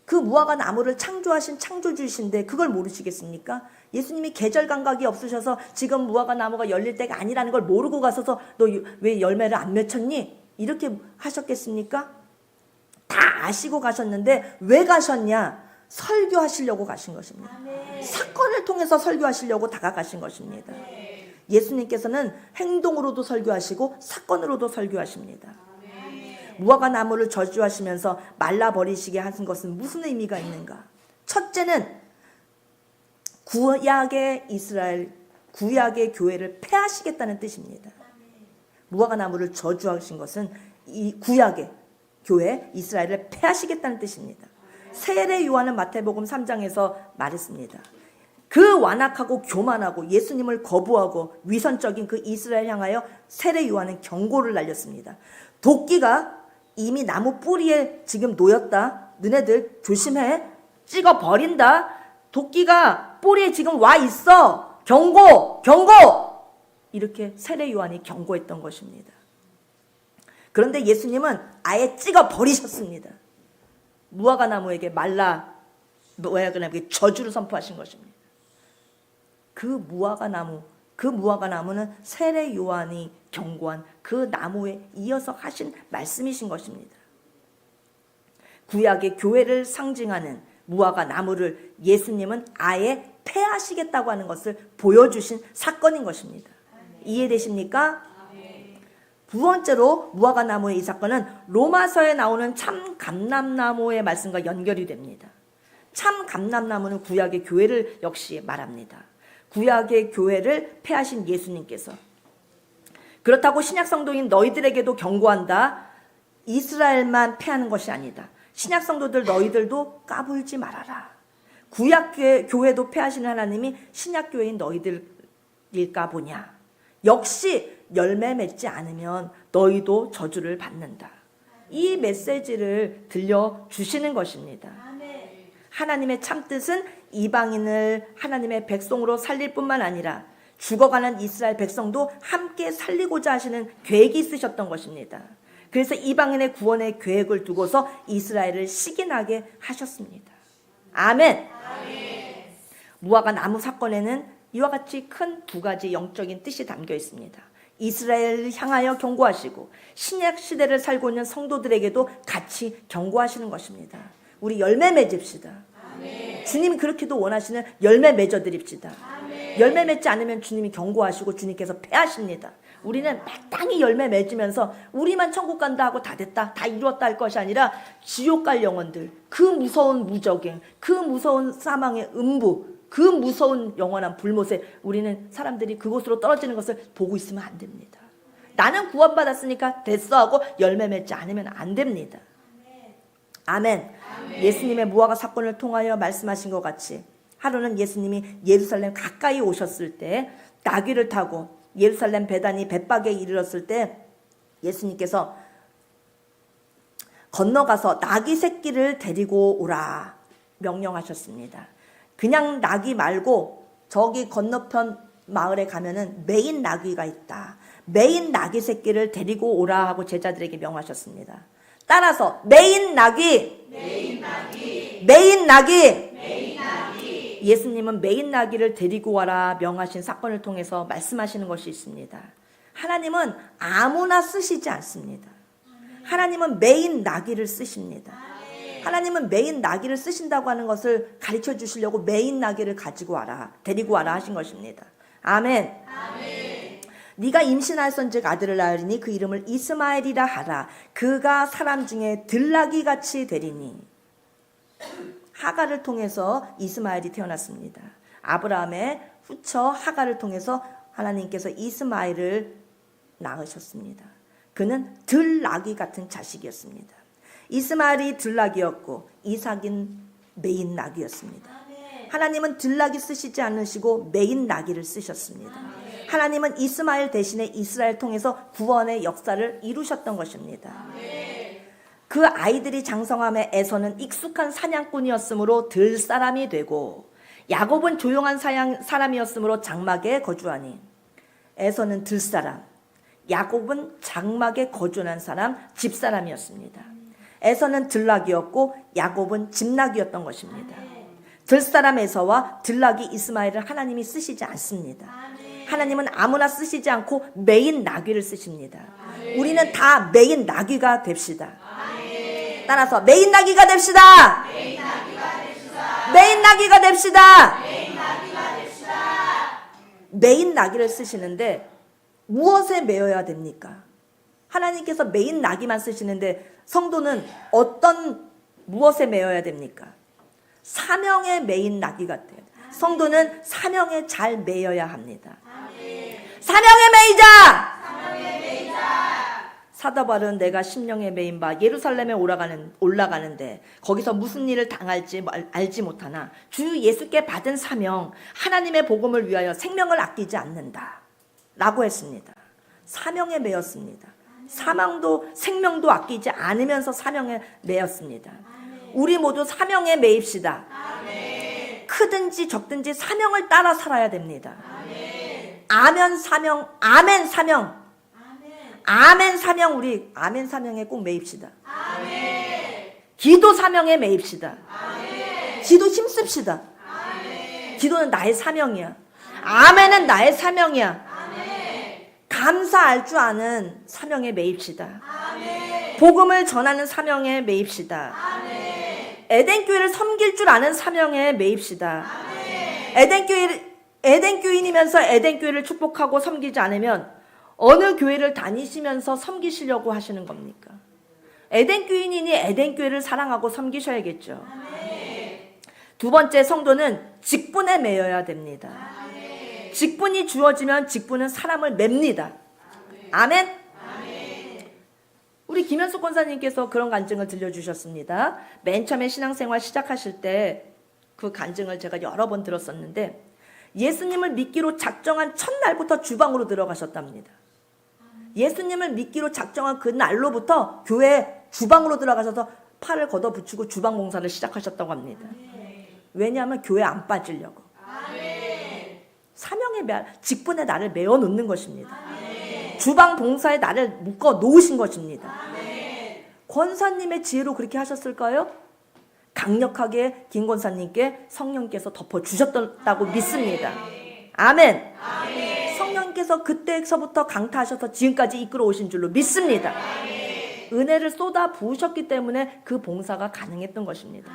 그 무화과 나무를 창조하신 창조주이신데 그걸 모르시겠습니까? 예수님이 계절 감각이 없으셔서 지금 무화과 나무가 열릴 때가 아니라는 걸 모르고 가서서 너 왜 열매를 안 맺혔니? 이렇게 하셨겠습니까? 다 아시고 가셨는데 왜 가셨냐? 설교하시려고 가신 것입니다. 사건을 통해서 설교하시려고 다가가신 것입니다. 예수님께서는 행동으로도 설교하시고 사건으로도 설교하십니다. 무화과 나무를 저주하시면서 말라버리시게 하신 것은 무슨 의미가 있는가? 첫째는 구약의 이스라엘, 구약의 교회를 폐하시겠다는 뜻입니다. 무화과 나무를 저주하신 것은 이 구약의 교회 이스라엘을 폐하시겠다는 뜻입니다. 세례 요한은 마태복음 3장에서 말했습니다. 그 완악하고 교만하고 예수님을 거부하고 위선적인 그 이스라엘 향하여 세례 요한은 경고를 날렸습니다. 도끼가 이미 나무 뿌리에 지금 놓였다. 너네들 조심해. 찍어 버린다. 도끼가 뿌리에 지금 와 있어. 경고! 이렇게 세례 요한이 경고했던 것입니다. 그런데 예수님은 아예 찍어 버리셨습니다. 무화과 나무에게 저주를 선포하신 것입니다. 그 무화과 나무는 세례 요한이 경고한 그 나무에 이어서 하신 말씀이신 것입니다. 구약의 교회를 상징하는 무화과 나무를 예수님은 아예 폐하시겠다고 하는 것을 보여주신 사건인 것입니다. 이해되십니까? 두 번째로 무화과 나무의 이 사건은 로마서에 나오는 참 감람나무의 말씀과 연결이 됩니다. 참 감람나무는 구약의 교회를 역시 말합니다. 구약의 교회를 폐하신 예수님께서 그렇다고 신약 성도인 너희들에게도 경고한다. 이스라엘만 폐하는 것이 아니다. 신약 성도들 너희들도 까불지 말아라. 구약 교회도 폐하시는 하나님이 신약 교회인 너희들일까 보냐. 역시 열매 맺지 않으면 너희도 저주를 받는다. 이 메시지를 들려주시는 것입니다. 하나님의 참뜻은 이방인을 하나님의 백성으로 살릴 뿐만 아니라 죽어가는 이스라엘 백성도 함께 살리고자 하시는 계획이 있으셨던 것입니다. 그래서 이방인의 구원의 계획을 두고서 이스라엘을 시기나게 하셨습니다. 아멘. 무화과 나무 사건에는 이와 같이 큰 두 가지 영적인 뜻이 담겨 있습니다. 이스라엘을 향하여 경고하시고 신약 시대를 살고 있는 성도들에게도 같이 경고하시는 것입니다. 우리 열매 맺읍시다. 주님이 그렇게도 원하시는 열매 맺어드립시다. 열매 맺지 않으면 주님이 경고하시고 주님께서 패하십니다. 우리는 마땅히 열매 맺으면서 우리만 천국 간다 하고 다 됐다, 다 이루었다 할 것이 아니라 지옥 갈 영혼들, 그 무서운 무적행, 그 무서운 사망의 음부, 그 무서운 영원한 불못에 우리는 사람들이 그곳으로 떨어지는 것을 보고 있으면 안 됩니다. 나는 구원받았으니까 됐어 하고 열매 맺지 않으면 안 됩니다. 아멘. 예수님의 무화과 사건을 통하여 말씀하신 것 같이 하루는 예수님이 예루살렘 가까이 오셨을 때 나귀를 타고 예루살렘 베다니 벳박에 이르렀을 때 예수님께서 건너가서 나귀 새끼를 데리고 오라 명령하셨습니다. 그냥 나귀 말고 저기 건너편 마을에 가면은 메인 나귀가 있다. 메인 나귀 새끼를 데리고 오라 하고 제자들에게 명하셨습니다. 따라서 메인 나귀. 예수님은 메인 나귀를 데리고 와라 명하신 사건을 통해서 말씀하시는 것이 있습니다. 하나님은 아무나 쓰시지 않습니다. 하나님은 메인 나귀를 쓰십니다. 하나님은 메인 나귀를 쓰신다고 하는 것을 가르쳐 주시려고 메인 나귀를 가지고 와라, 데리고 와라 하신 것입니다. 아멘. 네가 임신하였은즉 아들을 낳으리니 그 이름을 이스마엘이라 하라. 그가 사람 중에 들나귀 같이 되리니. 하갈을 통해서 이스마엘이 태어났습니다. 아브라함의 후처 하갈을 통해서 하나님께서 이스마엘을 낳으셨습니다. 그는 들나귀 같은 자식이었습니다. 이스마엘이 들나귀였고 이삭은 메인 나귀였습니다. 하나님은 들나귀 쓰시지 않으시고 메인 나귀를 쓰셨습니다. 하나님은 이스마엘 대신에 이스라엘 통해서 구원의 역사를 이루셨던 것입니다. 그 아이들이 장성함에 에서는 익숙한 사냥꾼이었으므로 들 사람이 되고 야곱은 조용한 사람이었으므로 장막에 거주하니 에서는 들 사람, 야곱은 장막에 거주한 사람, 집사람이었습니다. 에서는 들나귀였고 야곱은 집나귀였던 것입니다. 들사람 에서와 들나귀 이스마엘을 하나님이 쓰시지 않습니다. 하나님은 아무나 쓰시지 않고 메인 나귀를 쓰십니다. 우리는 다 메인 나귀가 됩시다. 따라서 메인 나귀가 됩시다. 메인 나귀가 됩시다. 메인 나귀를 쓰시는데 무엇에 매여야 됩니까? 하나님께서 메인 나귀만 쓰시는데 성도는 어떤 무엇에 매여야 됩니까? 사명의 메인 나귀 같아요. 성도는 사명에 잘 매여야 합니다. 사명에 매이자. 사도 바울은 내가 심령에 매인 바 예루살렘에 올라가는데 거기서 무슨 일을 당할지 알지 못하나 주 예수께 받은 사명, 하나님의 복음을 위하여 생명을 아끼지 않는다 라고 했습니다. 사명에 매였습니다. 사망도 생명도 아끼지 않으면서 사명에 매였습니다. 우리 모두 사명에 매입시다. 크든지 적든지 사명을 따라 살아야 됩니다. 아멘 사명, 아멘 사명, 아멘 사명. 우리 아멘 사명에 꼭 매입시다. 기도 사명에 매입시다. 기도 힘씁시다. 기도는 나의 사명이야. 아멘은 나의 사명이야. 감사할 줄 아는 사명에 매입시다. 복음을 전하는 사명에 매입시다. 에덴교회를 섬길 줄 아는 사명에 매입시다. 에덴교인이면서 에덴교회를 축복하고 섬기지 않으면 어느 교회를 다니시면서 섬기시려고 하시는 겁니까? 에덴교인이니 에덴교회를 사랑하고 섬기셔야겠죠. 두 번째, 성도는 직분에 매여야 됩니다. 직분이 주어지면 직분은 사람을 맵니다. 아멘. 우리 김현숙 권사님께서 그런 간증을 들려주셨습니다. 맨 처음에 신앙생활 시작하실 때 그 간증을 제가 여러 번 들었었는데 예수님을 믿기로 작정한 첫날부터 주방으로 들어가셨답니다. 예수님을 믿기로 작정한 그 날로부터 교회 주방으로 들어가셔서 팔을 걷어붙이고 주방 봉사를 시작하셨다고 합니다. 왜냐하면 교회 안 빠지려고. 사명의 직분에 나를 메어 놓는 것입니다. 주방 봉사에 나를 묶어 놓으신 것입니다. 권사님의 지혜로 그렇게 하셨을까요? 강력하게 김 권사님께 성령께서 덮어주셨다고 믿습니다. 아멘. 성령께서 그때서부터 강타하셔서 지금까지 이끌어 오신 줄로 믿습니다. 은혜를 쏟아 부으셨기 때문에 그 봉사가 가능했던 것입니다.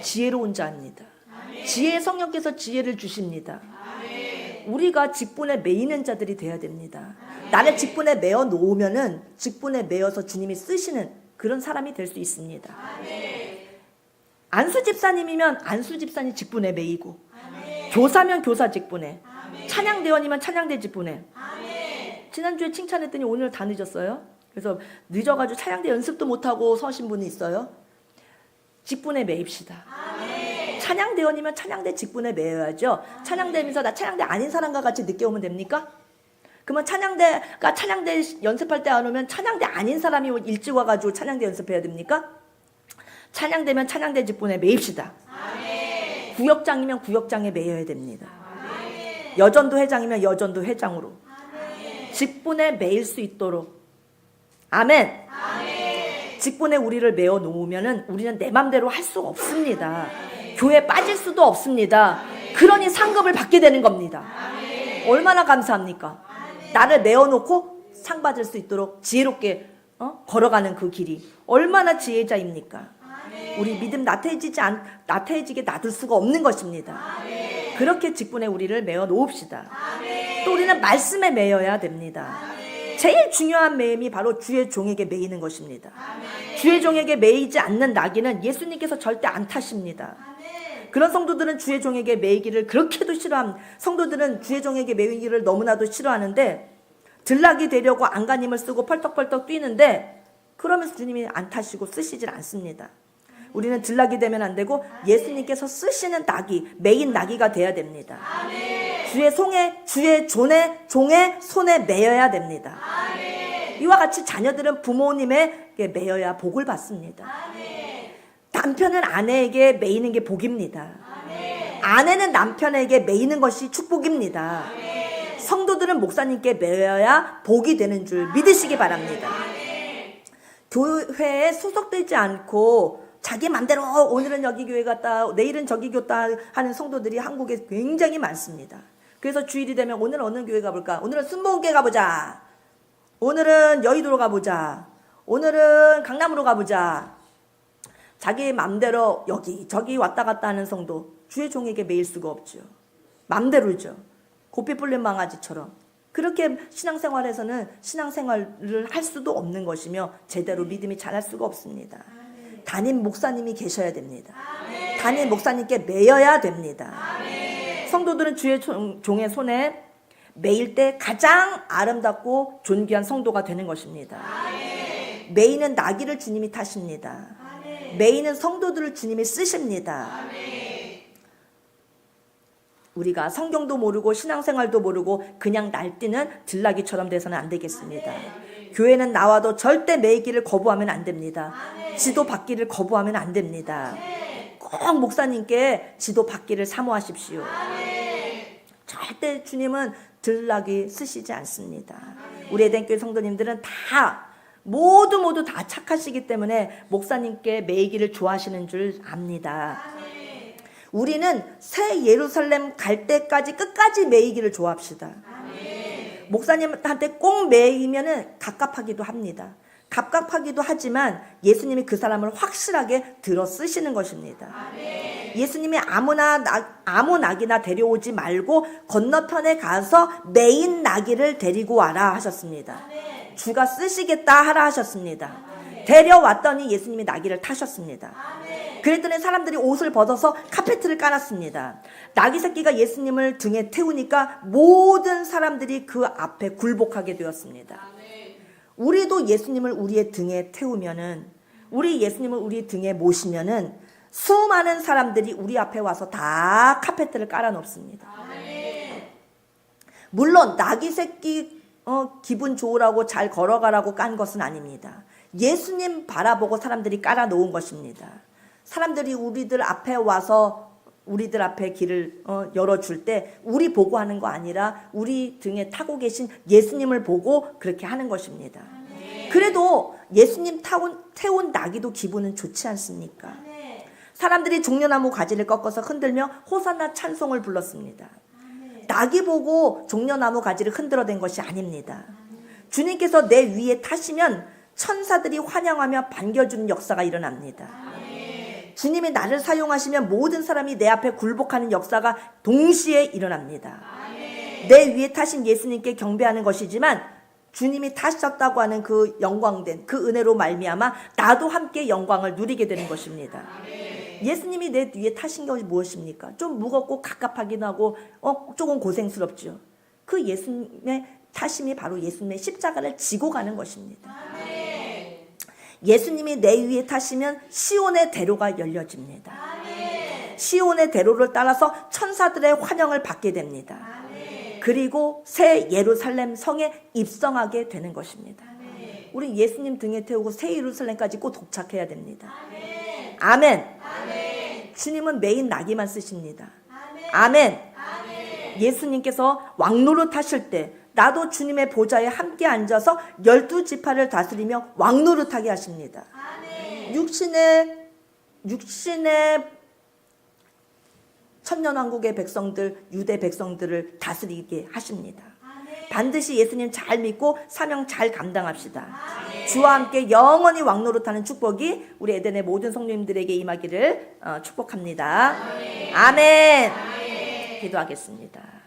지혜로운 자입니다. 지혜의 성령께서 지혜를 주십니다. 우리가 직분에 매이는 자들이 되어야 됩니다. 나를 직분에 매어 놓으면은 직분에 매어서 주님이 쓰시는 그런 사람이 될 수 있습니다. 안수 집사님이면 안수 집사님 직분에 매이고, 교사면 교사 직분에, 찬양대원이면 찬양대 직분에. 지난주에 칭찬했더니 오늘 다 늦었어요. 그래서 늦어가지고 찬양대 연습도 못하고 서신 분이 있어요. 직분에 매입시다. 찬양대원이면 찬양대 직분에 매여야죠. 찬양대면서 나 찬양대 아닌 사람과 같이 늦게 오면 됩니까? 그러면 찬양대가 찬양대 연습할 때 안 오면 찬양대 아닌 사람이 일찍 와가지고 찬양대 연습해야 됩니까? 찬양대면 찬양대 직분에 매입시다. 구역장이면 구역장에 매여야 됩니다. 여전도 회장이면 여전도 회장으로 직분에 매일 수 있도록. 아멘. 직분에 우리를 메어 놓으면은 우리는 내 맘대로 할 수가 없습니다. 교회 빠질 수도 없습니다. 그러니 상급을 받게 되는 겁니다. 얼마나 감사합니까? 나를 메어 놓고 상 받을 수 있도록 지혜롭게 걸어가는 그 길이 얼마나 지혜자입니까? 우리 믿음 나태해지게 놔둘 수가 없는 것입니다. 그렇게 직분에 우리를 메어 놓읍시다. 또 우리는 말씀에 매여야 됩니다. 제일 중요한 매임이 바로 주의 종에게 매이는 것입니다. 주의 종에게 매이지 않는 나귀는 예수님께서 절대 안 타십니다. 그런 성도들은 주의 종에게 매이기를 그렇게도 싫어합니다. 성도들은 주의 종에게 매이기를 너무나도 싫어하는데 들락이 되려고 안간힘을 쓰고 펄떡펄떡 뛰는데 그러면서 주님이 안 타시고 쓰시질 않습니다. 우리는 들락이 되면 안 되고 예수님께서 쓰시는 나귀, 매인 나귀가 돼야 됩니다. 주의 종의 손에 매여야 됩니다. 이와 같이 자녀들은 부모님의 매여야 복을 받습니다. 남편은 아내에게 매이는 게 복입니다. 아내는 남편에게 매이는 것이 축복입니다. 성도들은 목사님께 매여야 복이 되는 줄 믿으시기 바랍니다. 교회에 소속되지 않고 자기 맘대로 오늘은 여기 교회 갔다 내일은 저기 갔다 하는 성도들이 한국에 굉장히 많습니다. 그래서 주일이 되면 오늘은 어느 교회 가볼까? 오늘은 순복음교회 가보자. 오늘은 여의도로 가보자. 오늘은 강남으로 가보자. 자기 맘대로 여기 저기 왔다 갔다 하는 성도 주의 종에게 매일 수가 없죠. 맘대로죠. 고삐 뿔린 망아지처럼. 그렇게 신앙생활에서는 신앙생활을 할 수도 없는 것이며 제대로 믿음이 자랄 수가 없습니다. 담임 목사님이 계셔야 됩니다. 담임 목사님께 매여야 됩니다. 성도들은 주의 종의 손에 매일 때 가장 아름답고 존귀한 성도가 되는 것입니다. 매이는 나귀를 주님이 타십니다. 매이는 성도들을 주님이 쓰십니다. 우리가 성경도 모르고 신앙생활도 모르고 그냥 날뛰는 들나귀처럼 돼서는 안 되겠습니다. 교회는 나와도 절대 매이기를 거부하면 안 됩니다. 지도 받기를 거부하면 안 됩니다. 꼭 목사님께 지도 받기를 사모하십시오. 절대 주님은 들나귀 쓰시지 않습니다. 우리 에덴교회 성도님들은 다 모두 다 착하시기 때문에 목사님께 매이기를 좋아하시는 줄 압니다. 우리는 새 예루살렘 갈 때까지 끝까지 매이기를 좋아합시다. 목사님한테 꼭 매이면은 갑갑하기도 합니다. 갑갑하기도 하지만 예수님이 그 사람을 확실하게 들어 쓰시는 것입니다. 예수님이 아무 낙이나 데려오지 말고 건너편에 가서 매인 나귀를 데리고 와라 하셨습니다. 주가 쓰시겠다 하라 하셨습니다. 데려왔더니 예수님이 나귀를 타셨습니다. 그랬더니 사람들이 옷을 벗어서 카페트를 깔았습니다. 나귀 새끼가 예수님을 등에 태우니까 모든 사람들이 그 앞에 굴복하게 되었습니다. 우리도 예수님을 우리의 등에 태우면은, 우리 예수님을 우리 등에 모시면은 수많은 사람들이 우리 앞에 와서 다 카페트를 깔아놓습니다. 물론 낙이 새끼 기분 좋으라고 잘 걸어가라고 깐 것은 아닙니다. 예수님 바라보고 사람들이 깔아놓은 것입니다. 사람들이 우리들 앞에 와서 우리들 앞에 길을 열어줄 때 우리 보고 하는 거 아니라 우리 등에 타고 계신 예수님을 보고 그렇게 하는 것입니다. 그래도 예수님 태운 나귀도 기분은 좋지 않습니까? 사람들이 종려나무 가지를 꺾어서 흔들며 호산나 찬송을 불렀습니다. 나귀 보고 종려나무 가지를 흔들어댄 것이 아닙니다. 주님께서 내 위에 타시면 천사들이 환영하며 반겨주는 역사가 일어납니다. 주님이 나를 사용하시면 모든 사람이 내 앞에 굴복하는 역사가 동시에 일어납니다. 내 위에 타신 예수님께 경배하는 것이지만 주님이 타셨다고 하는 그 영광된 그 은혜로 말미암아 나도 함께 영광을 누리게 되는 것입니다. 예수님이 내 위에 타신 것이 무엇입니까? 좀 무겁고 갑갑하기도 하고 조금 고생스럽죠. 그 예수님의 타심이 바로 예수님의 십자가를 지고 가는 것입니다. 예수님이 내 위에 타시면 시온의 대로가 열려집니다. 시온의 대로를 따라서 천사들의 환영을 받게 됩니다. 그리고 새 예루살렘 성에 입성하게 되는 것입니다. 우리 예수님 등에 태우고 새 예루살렘까지 꼭 도착해야 됩니다. 아멘. 주님은 메인 나귀만 쓰십니다. 아멘. 예수님께서 왕노릇 하실 때 나도 주님의 보좌에 함께 앉아서 12지파를 다스리며 왕노릇하게 하십니다. 육신의 천년왕국의 백성들, 유대 백성들을 다스리게 하십니다. 반드시 예수님 잘 믿고 사명 잘 감당합시다. 주와 함께 영원히 왕노릇하는 축복이 우리 에덴의 모든 성도님들에게 임하기를 축복합니다. 아멘. 기도하겠습니다.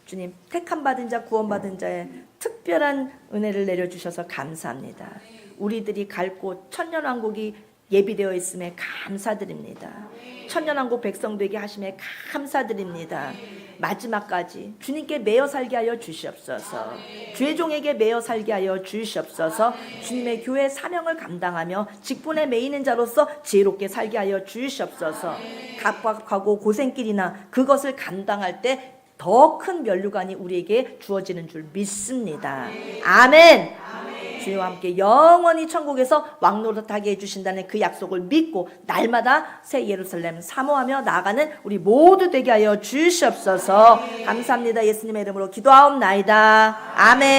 주님, 택함받은 자, 구원받은 자의 특별한 은혜를 내려주셔서 감사합니다. 우리들이 갈 곳 천년왕국이 예비되어 있음에 감사드립니다. 천년왕국 백성되게 하심에 감사드립니다. 마지막까지 주님께 매여 살게 하여 주시옵소서. 주의 종에게 매여 살게 하여 주시옵소서. 주님의 교회 사명을 감당하며 직분에 매이는 자로서 지혜롭게 살게 하여 주시옵소서. 각박하고 고생길이나 그것을 감당할 때 더 큰 면류관이 우리에게 주어지는 줄 믿습니다. 아멘. 주와 함께 영원히 천국에서 왕노릇하게 해주신다는 그 약속을 믿고 날마다 새 예루살렘 사모하며 나아가는 우리 모두 되게 하여 주시옵소서. 감사합니다. 예수님의 이름으로 기도하옵나이다. 아멘.